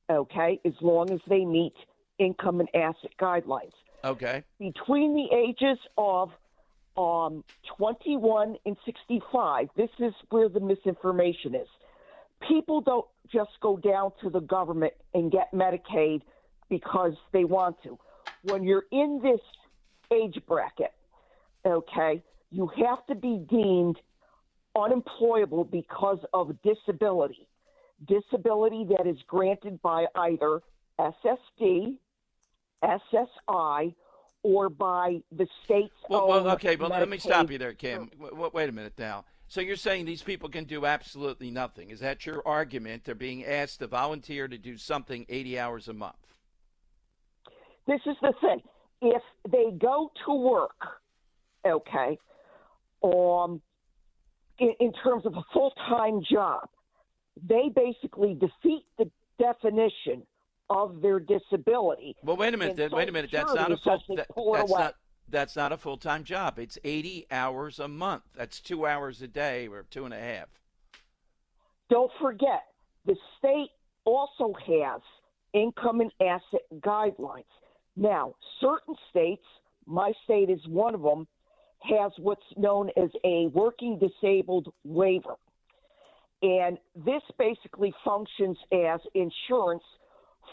okay, as long as they meet income and asset guidelines. Okay. Between the ages of 21 and 65, this is where the misinformation is. People don't just go down to the government and get Medicaid because they want to. When you're in this age bracket, okay, you have to be deemed unemployable because of disability. Disability that is granted by either SSD, SSI, or by the state's own okay, but let me Medicaid. stop you there, Kim. Wait a minute now. So you're saying these people can do absolutely nothing. Is that your argument? They're being asked to volunteer to do something 80 hours a month. This is the thing. If they go to work, okay, in terms of a full-time job, they basically defeat the definition of their disability. Well, wait a minute. That's not a that's not a full-time job. It's 80 hours a month. That's 2 hours a day or 2.5. Don't forget, the state also has income and asset guidelines. Now, certain states, my state is one of them, has what's known as a working disabled waiver. And this basically functions as insurance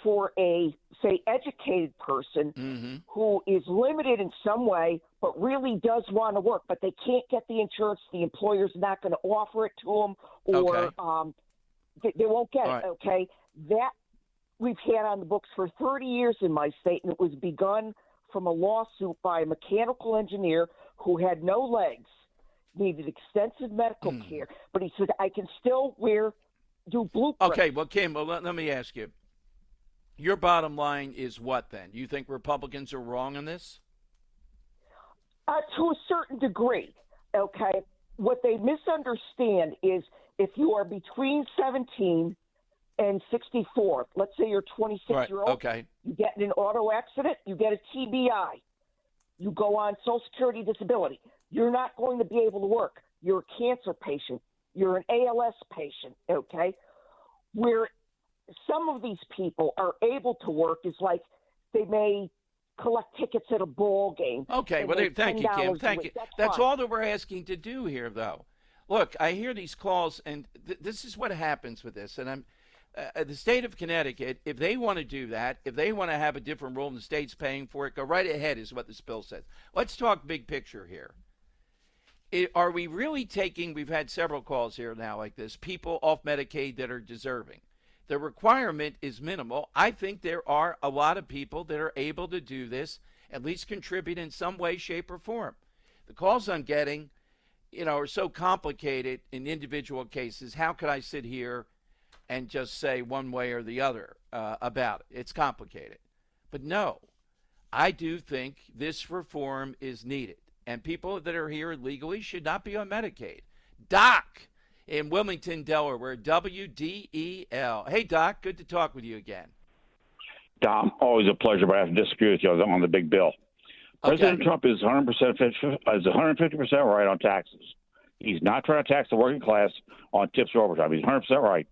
for a, say, educated person who is limited in some way but really does want to work, but they can't get the insurance. The employer's not going to offer it to them, or they won't get it, okay? That we've had on the books for 30 years in my state, and it was begun from a lawsuit by a mechanical engineer who had no legs, needed extensive medical care, but he said, I can still do blueprints. Okay, well, Kim, let me ask you. Your bottom line is what then? You think Republicans are wrong on this? To a certain degree, okay? What they misunderstand is if you are between 17 and 64, let's say you're 26-year-old, okay. You get in an auto accident, you get a TBI, you go on Social Security disability, you're not going to be able to work. You're a cancer patient. You're an ALS patient, okay? Where some of these people are able to work is like they may collect tickets at a ball game. Okay, well, thank you, Kim. Thank you. That's all that we're asking to do here, though. look, I hear these calls, and this is what happens with this. And the state of Connecticut, if they want to do that, if they want to have a different rule and the state's paying for it, go right ahead is what this bill says. Let's talk big picture here. Are we really taking, we've had several calls here now like this, people off Medicaid that are deserving? The requirement is minimal. I think there are a lot of people that are able to do this, at least contribute in some way, shape, or form. The calls I'm getting, are so complicated in individual cases. How could I sit here and just say one way or the other about it? It's complicated. But no, I do think this reform is needed. And people that are here illegally should not be on Medicaid. Doc in Wilmington, Delaware, WDEL. Hey, Doc, good to talk with you again. Dom, always a pleasure, but I have to disagree with you on the big bill. Okay. President Trump is 150% right on taxes. He's not trying to tax the working class on tips or overtime. He's 100% right.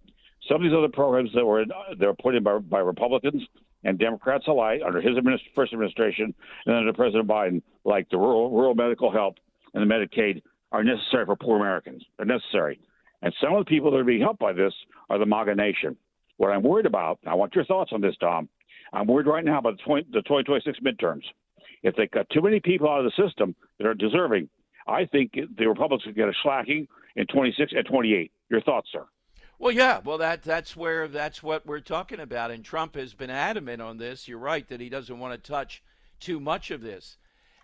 Some of these other programs that were put in by Republicans and Democrats alike under his first administration and under President Biden, like the rural medical help and the Medicaid, are necessary for poor Americans. They're necessary. And some of the people that are being helped by this are the MAGA nation. What I'm worried about, I want your thoughts on this, Tom. I'm worried right now about the 2026 midterms. If they cut too many people out of the system that are deserving, I think the Republicans will get a slacking in 26 and 28. Your thoughts, sir? Well, yeah. Well, that's what we're talking about. And Trump has been adamant on this. You're right that he doesn't want to touch too much of this.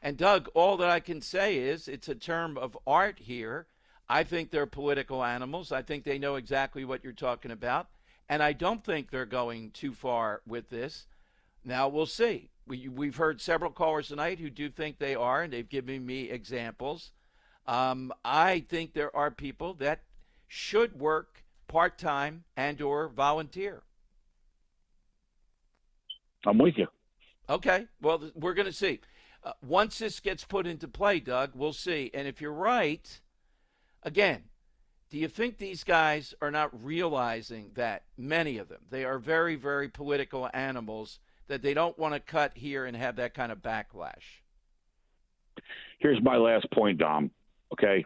And, Doug, all that I can say is it's a term of art here. I think they're political animals. I think they know exactly what you're talking about. And I don't think they're going too far with this. Now, we'll see. We've heard several callers tonight who do think they are, and they've given me examples. I think there are people that should work part-time and or volunteer. I'm with you. Okay. Well, we're going to see. Once this gets put into play, Doug, we'll see. And if you're right, again, do you think these guys are not realizing that, many of them, they are very, very political animals, that they don't want to cut here and have that kind of backlash? Here's my last point, Dom. Okay,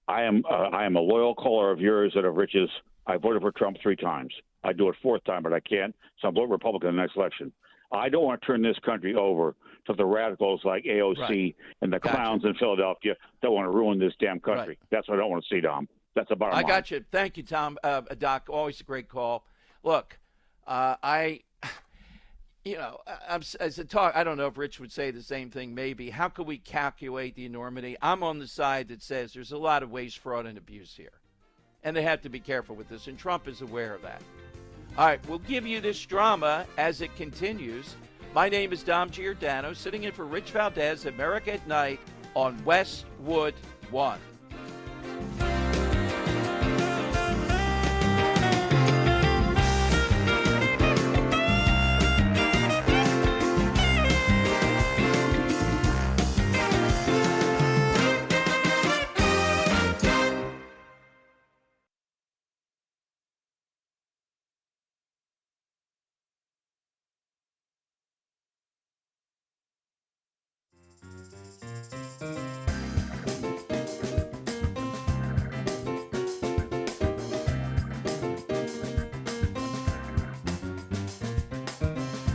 I am a loyal caller of yours and of Rich's. I voted for Trump 3 times. I do it 4th time, but I can't. So I'm voting Republican in the next election. I don't want to turn this country over to the radicals like AOC and the clowns in Philadelphia that want to ruin this damn country. Right. That's what I don't want to see, Dom. That's the bottom line. I got you. Thank you, Tom. Doc, always a great call. Look, as a talk, I don't know if Rich would say the same thing, maybe. How can we calculate the enormity? I'm on the side that says there's a lot of waste, fraud, and abuse here. And they have to be careful with this, and Trump is aware of that. All right, we'll give you this drama as it continues. My name is Dom Giordano, sitting in for Rich Valdes, America at Night on Westwood One.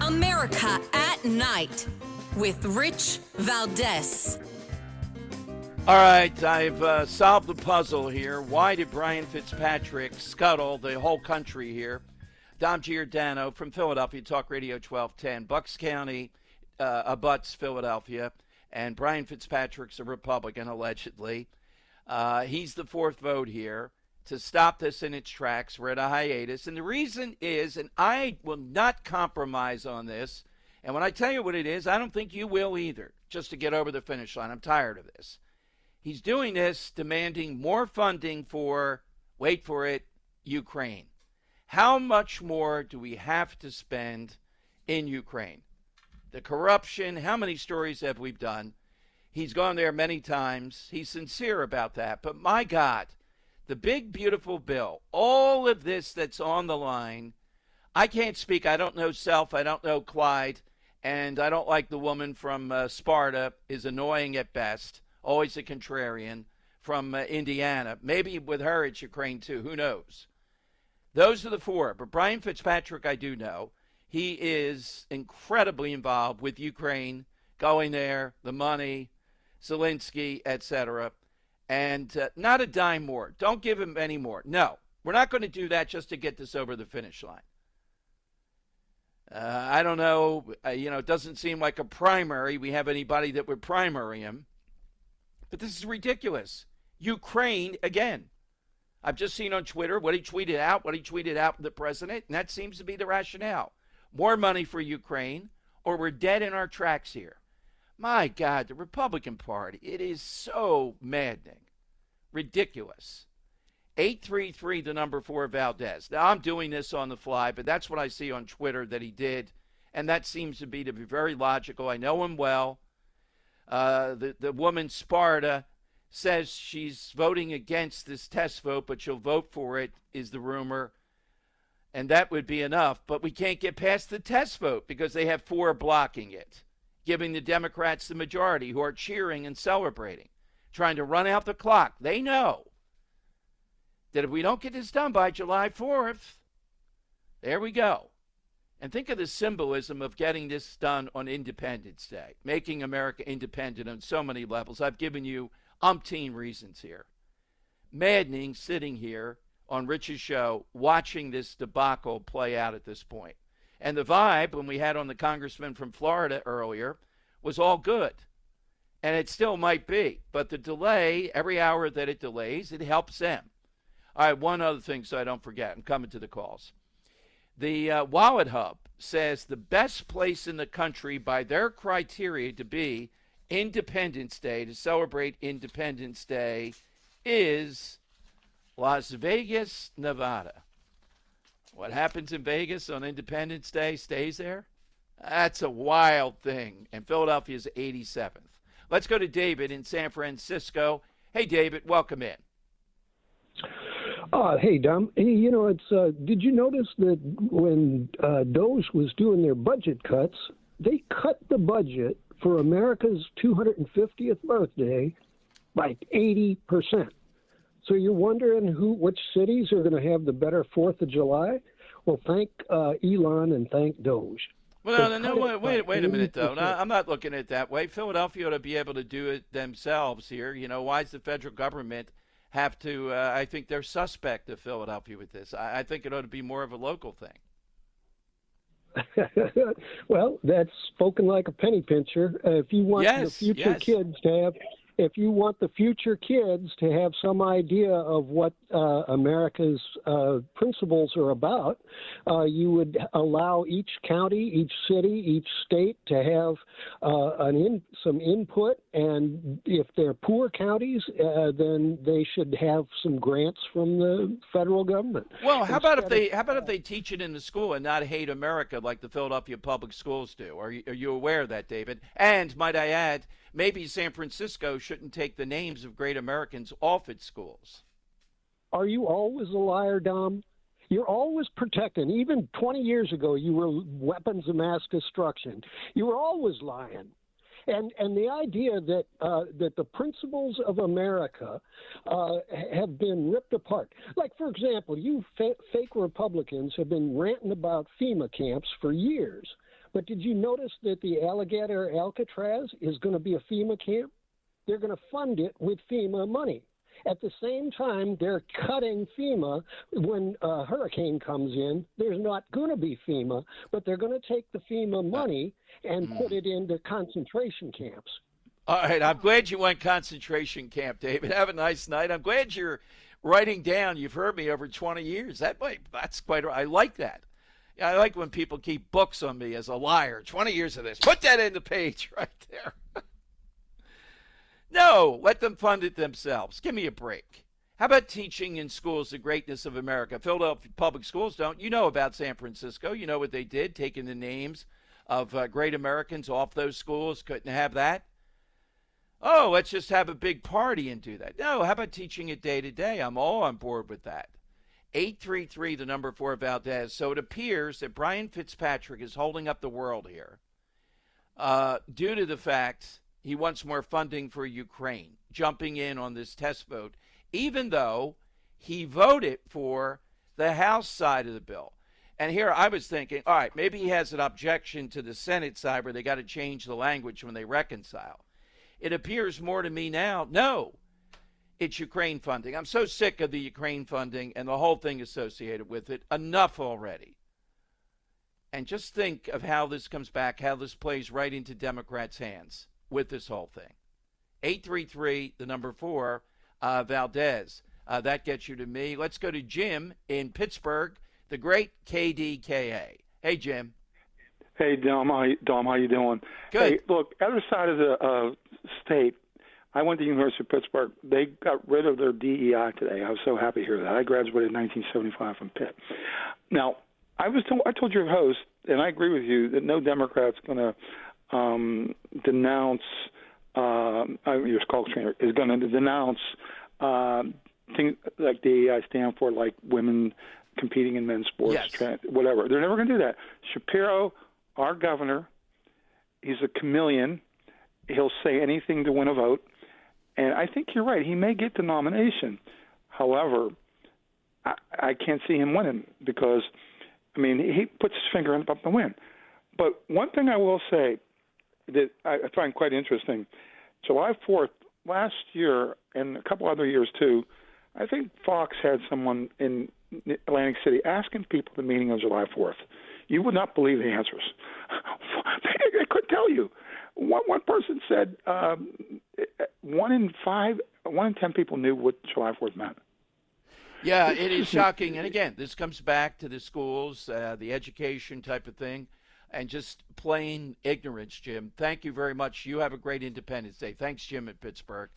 America at Night with Rich Valdes. All right, I've solved the puzzle here. Why did Brian Fitzpatrick scuttle the whole country here? Dom Giordano from Philadelphia, Talk Radio 1210. Bucks County abuts Philadelphia, and Brian Fitzpatrick's a Republican, allegedly. He's the 4th vote here to stop this in its tracks. We're at a hiatus. And the reason is, and I will not compromise on this, and when I tell you what it is, I don't think you will either, just to get over the finish line. I'm tired of this. He's doing this demanding more funding for, wait for it, Ukraine. How much more do we have to spend in Ukraine? The corruption, how many stories have we done? He's gone there many times. He's sincere about that. But my God, the big, beautiful bill, all of this that's on the line, I can't speak. I don't know Self. I don't know Clyde. And I don't like the woman from Sparta, is annoying at best, always a contrarian. from Indiana. Maybe with her it's Ukraine too. Who knows? Those are the four. But Brian Fitzpatrick, I do know. He is incredibly involved with Ukraine, going there, the money, Zelensky, etc. And not a dime more. Don't give him any more. No, we're not going to do that just to get this over the finish line. I don't know. It doesn't seem like a primary. We have anybody that would primary him. But this is ridiculous. Ukraine, again. I've just seen on Twitter what he tweeted out with the president, and that seems to be the rationale. More money for Ukraine, or we're dead in our tracks here. My God, the Republican Party, it is so maddening. Ridiculous. 833, the number 4, Valdes. Now, I'm doing this on the fly, but that's what I see on Twitter that he did, and that seems to be very logical. I know him well. The woman, Sparta, says she's voting against this test vote, but she'll vote for it, is the rumor. And that would be enough. But we can't get past the test vote because they have 4 blocking it, giving the Democrats the majority, who are cheering and celebrating, trying to run out the clock. They know that if we don't get this done by July 4th, there we go. And think of the symbolism of getting this done on Independence Day, making America independent on so many levels. I've given you umpteen reasons here. Maddening sitting here on Rich's show watching this debacle play out at this point. And the vibe when we had on the congressman from Florida earlier was all good. And it still might be. But the delay, every hour that it delays, it helps them. All right, one other thing so I don't forget. I'm coming to the calls. The Wallet Hub says the best place in the country by their criteria to be Independence Day, to celebrate Independence Day, is Las Vegas, Nevada. What happens in Vegas on Independence Day stays there? That's a wild thing. And Philadelphia's 87th. Let's go to David in San Francisco. Hey, David, welcome in. Hey, Dom. Hey, it's. Did you notice that when DOGE was doing their budget cuts, they cut the budget for America's 250th birthday by 80%. So you're wondering which cities are going to have the better 4th of July? Well, thank Elon and thank DOGE. Well, no, wait a minute, though. No, I'm not looking at it that way. Philadelphia ought to be able to do it themselves here. Why does the federal government have to? I think they're suspect of Philadelphia with this. I think it ought to be more of a local thing. Well, that's spoken like a penny pincher. If you want the future kids to have, if you want the future kids to have some idea of what America's principles are about, you would allow each county, each city, each state to have some input, and if they're poor counties, then they should have some grants from the federal government. Well, how about if they teach it in the school and not hate America like the Philadelphia public schools do? Are you aware of that, David? And might I add, maybe San Francisco shouldn't take the names of great Americans off its schools. Are you always a liar, Dom? You're always protecting. Even 20 years ago, you were weapons of mass destruction. You were always lying. And the idea that the principles of America have been ripped apart. Like, for example, you fake Republicans have been ranting about FEMA camps for years. But did you notice that the Alligator Alcatraz is going to be a FEMA camp? They're going to fund it with FEMA money. At the same time, they're cutting FEMA when a hurricane comes in. There's not going to be FEMA, but they're going to take the FEMA money and put it into concentration camps. All right, I'm glad you went concentration camp, David. Have a nice night. I'm glad you're writing down. You've heard me over 20 years. That's quite. I like that. I like when people keep books on me as a liar. 20 years of this. Put that in the page right there. No, let them fund it themselves. Give me a break. How about teaching in schools the greatness of America? Philadelphia public schools don't. You know about San Francisco. You know what they did, taking the names of great Americans off those schools. Couldn't have that. Oh, let's just have a big party and do that. No, how about teaching it day to day? I'm all on board with that. 833, the number 4, Valdes. So it appears that Brian Fitzpatrick is holding up the world here due to the fact He wants more funding for Ukraine, jumping in on this test vote, even though he voted for the House side of the bill. And here I was thinking, all right, maybe he has an objection to the Senate side where they got to change the language when they reconcile. It appears more to me now, no, it's Ukraine funding. I'm so sick of the Ukraine funding and the whole thing associated with it. Enough already. And just think of how this comes back, how this plays right into Democrats' hands with this whole thing. 833, the number 4, Valdes. That gets you to me. Let's go to Jim in Pittsburgh, the great KDKA. Hey, Jim. Hey, Dom. How you doing? Good. Hey, look, other side of the state, I went to the University of Pittsburgh. They got rid of their DEI today. I was so happy to hear that. I graduated in 1975 from Pitt. Now, I told your host, and I agree with you, that no Democrat's going to denounce, your skull trainer is going to denounce things like DEI stand for, like women competing in men's sports, yes. Whatever. They're never going to do that. Shapiro, our governor, he's a chameleon. He'll say anything to win a vote. And I think you're right. He may get the nomination. However, I can't see him winning because, I mean, he puts his finger up the win. But one thing I will say that I find quite interesting, July 4th, last year and a couple other years too, I think Fox had someone in Atlantic City asking people the meaning of July 4th. You would not believe the answers. I couldn't tell you. One person said 1 in 10 people knew what July 4th meant. Yeah, it is shocking. And again, this comes back to the schools, the education type of thing, and just plain ignorance, Jim. Thank you very much. You have a great Independence Day. Thanks, Jim, in Pittsburgh.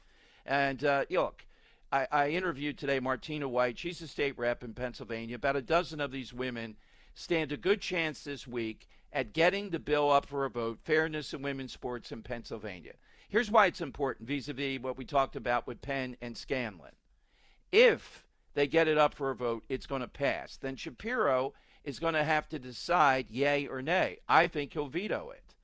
And look, I interviewed today Martina White. She's a state rep in Pennsylvania. About a dozen of these women stand a good chance this week at getting the bill up for a vote, fairness in women's sports in Pennsylvania. Here's why it's important vis-a-vis what we talked about with Penn and Scanlan. If they get it up for a vote, it's going to pass. Then Shapiro is going to have to decide yay or nay. I think he'll veto it.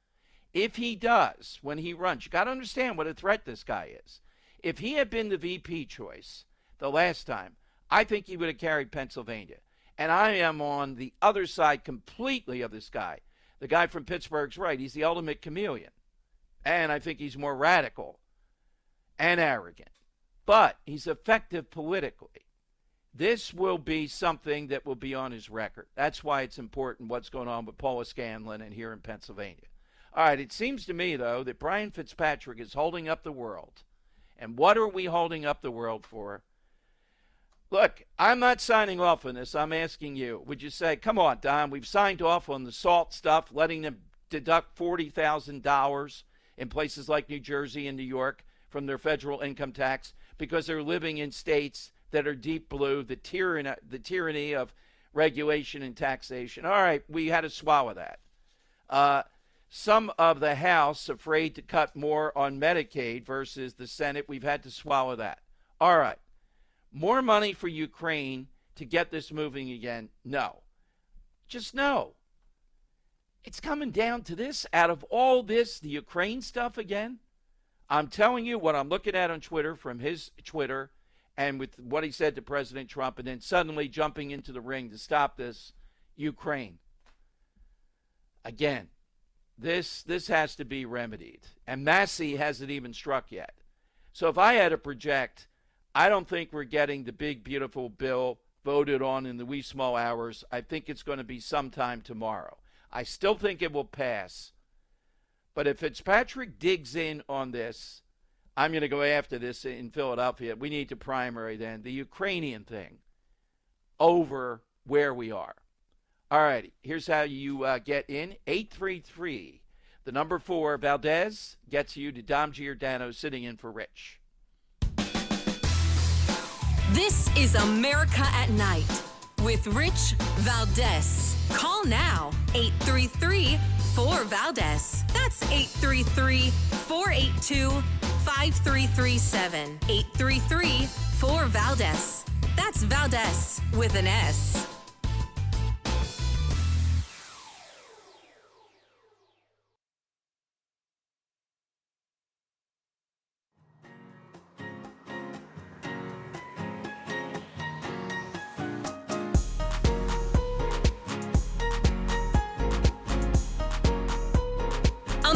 If he does, when he runs, you got to understand what a threat this guy is. If he had been the VP choice the last time, I think he would have carried Pennsylvania. And I am on the other side completely of this guy. The guy from Pittsburgh's right. He's the ultimate chameleon. And I think he's more radical and arrogant. But he's effective politically. This will be something that will be on his record. That's why it's important what's going on with Paula Scanlan and here in Pennsylvania. All right, it seems to me, though, that Brian Fitzpatrick is holding up the world. And what are we holding up the world for? Look, I'm not signing off on this. I'm asking you. Would you say, come on, Don, we've signed off on the SALT stuff, letting them deduct $40,000 in places like New Jersey and New York from their federal income tax because they're living in states that are deep blue, the tyranny of regulation and taxation. All right, we had to swallow that. Some of the House afraid to cut more on Medicaid versus the Senate. We've had to swallow that. All right. More money for Ukraine to get this moving again? No. Just no. It's coming down to this. Out of all this, the Ukraine stuff again, I'm telling you what I'm looking at on Twitter from his Twitter and with what he said to President Trump and then suddenly jumping into the ring to stop this Ukraine. Again, this has to be remedied. And Massey hasn't even struck yet. So if I had to project, I don't think we're getting the big, beautiful bill voted on in the wee small hours. I think it's going to be sometime tomorrow. I still think it will pass. But if Fitzpatrick digs in on this, I'm going to go after this in Philadelphia. We need to primary then the Ukrainian thing over where we are. All righty. Here's how you get in. 833. The number 4, Valdes, gets you to Dom Giordano sitting in for Rich. This is America at Night with Rich Valdes. Call now, 833-4-VALDES. That's 833-482-5337. 833-4-VALDES. That's Valdes with an S.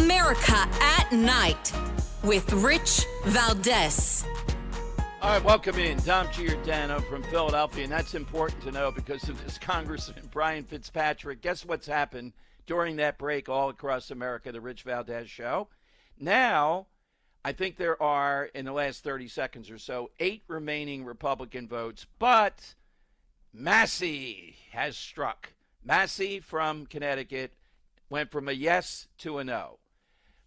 America at Night with Rich Valdes. All right, welcome in. Dom Giordano from Philadelphia, and that's important to know because of this Congressman Brian Fitzpatrick. Guess what's happened during that break all across America, the Rich Valdes show? Now, I think there are, in the last 30 seconds or so, 8 remaining Republican votes, but Massey has struck. Massey from Connecticut went from a yes to a no.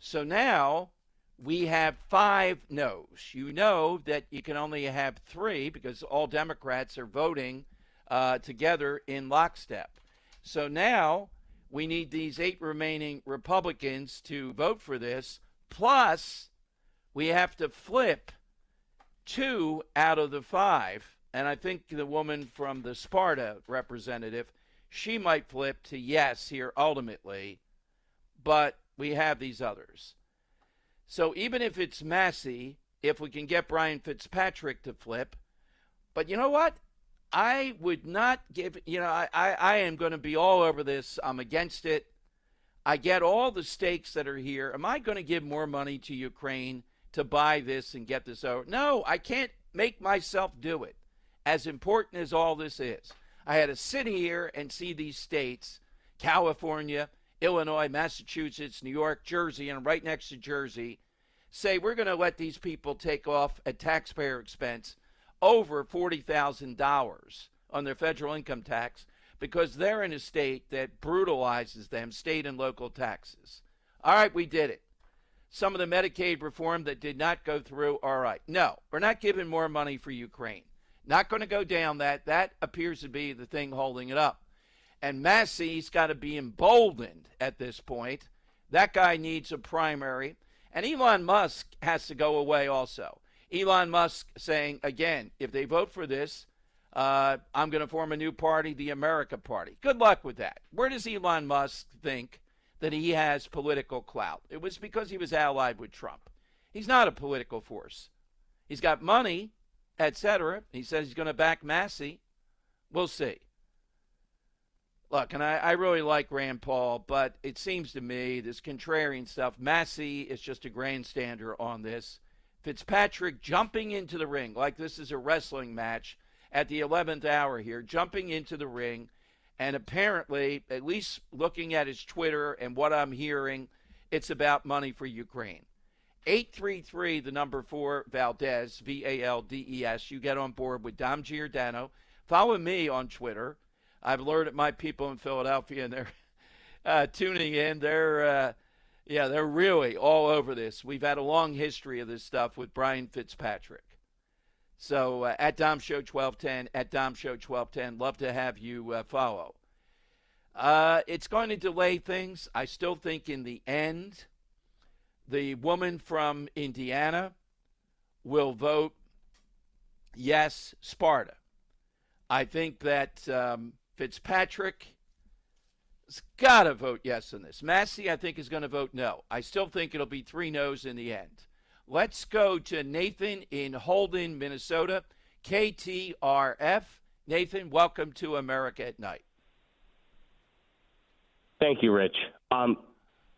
So now we have 5 no's. You know that you can only have 3 because all Democrats are voting together in lockstep. So now we need these 8 remaining Republicans to vote for this, plus we have to flip 2 out of the 5. And I think the woman from the Sparta representative, she might flip to yes here ultimately, but we have these others. So even if it's Massey, if we can get Brian Fitzpatrick to flip, but you know what? I would not give, I am going to be all over this. I'm against it. I get all the stakes that are here. Am I going to give more money to Ukraine to buy this and get this over? No, I can't make myself do it. As important as all this is, I had to sit here and see these states, California, Illinois, Massachusetts, New York, Jersey, and right next to Jersey, say we're going to let these people take off at taxpayer expense over $40,000 on their federal income tax because they're in a state that brutalizes them, state and local taxes. All right, we did it. Some of the Medicaid reform that did not go through, all right. No, we're not giving more money for Ukraine. Not going to go down that. That appears to be the thing holding it up. And Massey's got to be emboldened at this point. That guy needs a primary. And Elon Musk has to go away also. Elon Musk saying, again, if they vote for this, I'm going to form a new party, the America Party. Good luck with that. Where does Elon Musk think that he has political clout? It was because he was allied with Trump. He's not a political force. He's got money, etc. He says he's going to back Massey. We'll see. Look, and I really like Rand Paul, but it seems to me this contrarian stuff, Massey is just a grandstander on this. Fitzpatrick jumping into the ring like this is a wrestling match at the 11th hour here, jumping into the ring, and apparently, at least looking at his Twitter and what I'm hearing, it's about money for Ukraine. 833, the number 4, Valdes, Valdes. You get on board with Dom Giordano. Follow me on Twitter. I've alerted my people in Philadelphia, and they're tuning in. They're really all over this. We've had a long history of this stuff with Brian Fitzpatrick. So at Dom Show 1210, at Dom Show 1210, love to have you follow. It's going to delay things. I still think in the end, the woman from Indiana will vote yes, Sparta. I think that Fitzpatrick has got to vote yes on this. Massey, I think, is going to vote no. I still think it'll be 3 no's in the end. Let's go to Nathan in Holden, Minnesota, KTRF. Nathan, welcome to America at Night. Thank you, Rich.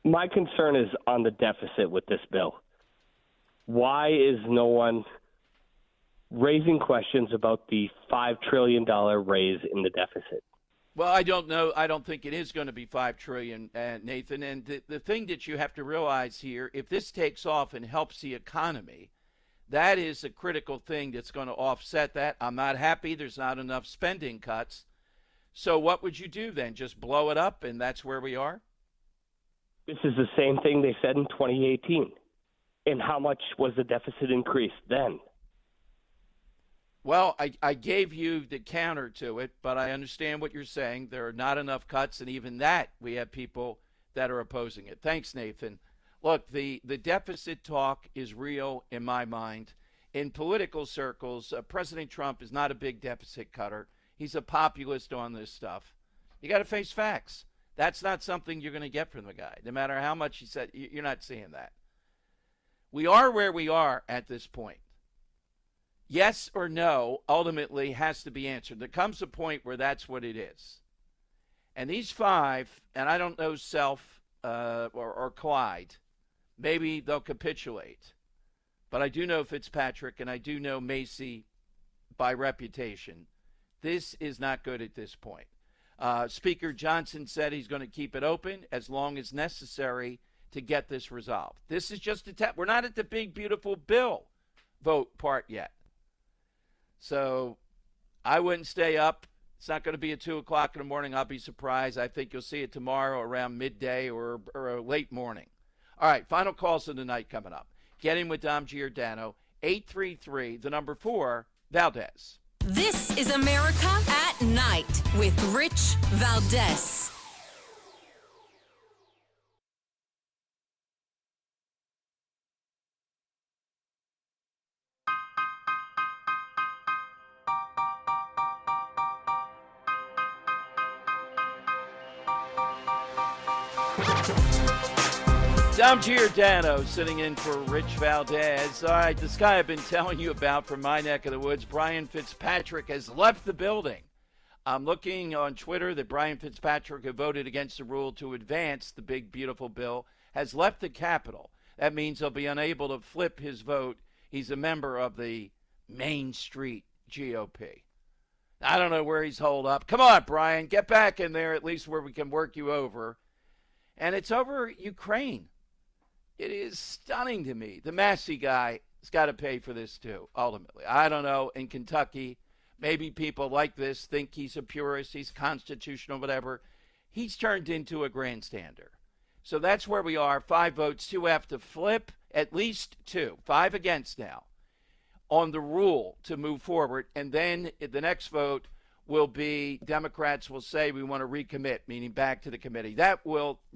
My concern is on the deficit with this bill. Why is no one raising questions about the $5 trillion raise in the deficit? Well, I don't know. I don't think it is going to be $5 trillion, Nathan. And the thing that you have to realize here, if this takes off and helps the economy, that is a critical thing that's going to offset that. I'm not happy there's not enough spending cuts. So what would you do then? Just blow it up and that's where we are? This is the same thing they said in 2018. And how much was the deficit increased then? Well, I gave you the counter to it, but I understand what you're saying. There are not enough cuts, and even that, we have people that are opposing it. Thanks, Nathan. Look, the deficit talk is real in my mind. In political circles, President Trump is not a big deficit cutter. He's a populist on this stuff. You got to face facts. That's not something you're going to get from the guy. No matter how much he said, you're not seeing that. We are where we are at this point. Yes or no ultimately has to be answered. There comes a point where that's what it is. And these 5, and I don't know Self or Clyde, maybe they'll capitulate. But I do know Fitzpatrick, and I do know Macy by reputation. This is not good at this point. Speaker Johnson said he's going to keep it open as long as necessary to get this resolved. This is just we're not at the big, beautiful bill vote part yet. So I wouldn't stay up. It's not going to be at 2 o'clock in the morning. I'll be surprised. I think you'll see it tomorrow around midday or late morning. All right, final calls of the night coming up. Get in with Dom Giordano, 833, the number 4, Valdes. This is America at Night with Rich Valdes. Dom Giordano sitting in for Rich Valdes. All right, this guy I've been telling you about from my neck of the woods, Brian Fitzpatrick, has left the building. I'm looking on Twitter that Brian Fitzpatrick, who voted against the rule to advance the big, beautiful bill, has left the Capitol. That means he'll be unable to flip his vote. He's a member of the Main Street GOP. I don't know where he's holed up. Come on, Brian, get back in there, at least where we can work you over. And it's over Ukraine. It is stunning to me. The Massey guy has got to pay for this too, ultimately. I don't know, in Kentucky, maybe people like this think he's a purist, he's constitutional, whatever. He's turned into a grandstander. So that's where we are. 5 votes, 2 have to flip, at least 2. 5 against now on the rule to move forward. And then the next vote will be Democrats will say we want to recommit, meaning back to the committee.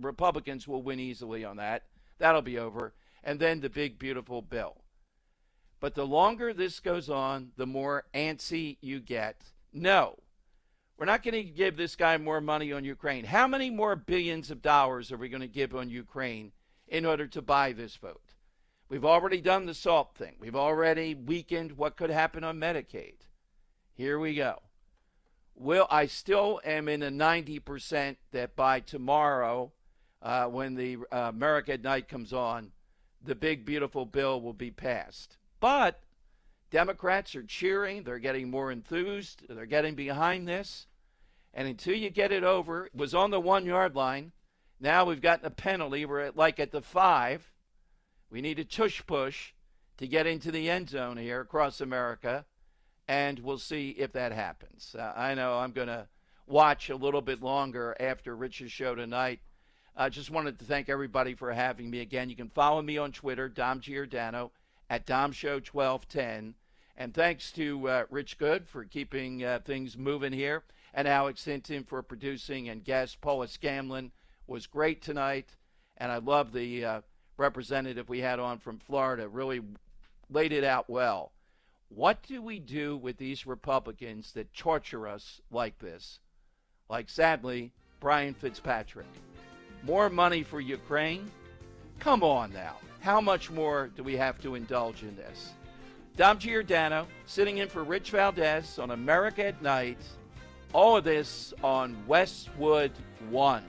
Republicans will win easily on that. That'll be over. And then the big, beautiful bill. But the longer this goes on, the more antsy you get. No, we're not going to give this guy more money on Ukraine. How many more billions of dollars are we going to give on Ukraine in order to buy this vote? We've already done the SALT thing. We've already weakened what could happen on Medicaid. Here we go. I still am in the 90% that by tomorrow, when the America at Night comes on, the big, beautiful bill will be passed. But Democrats are cheering. They're getting more enthused. They're getting behind this. And until you get it over, it was on the 1-yard line. Now we've gotten a penalty. We're at the 5. We need a tush-push to get into the end zone here across America. And we'll see if that happens. I know I'm going to watch a little bit longer after Rich's show tonight. I just wanted to thank everybody for having me again. You can follow me on Twitter, Dom Giordano, at DomShow1210. And thanks to Rich Good for keeping things moving here, and Alex Hinton for producing, and guest Paula Scanlan was great tonight. And I love the representative we had on from Florida, really laid it out well. What do we do with these Republicans that torture us like this? Like, sadly, Brian Fitzpatrick. More money for Ukraine? Come on now. How much more do we have to indulge in this? Dom Giordano sitting in for Rich Valdes on America at Night. All of this on Westwood One.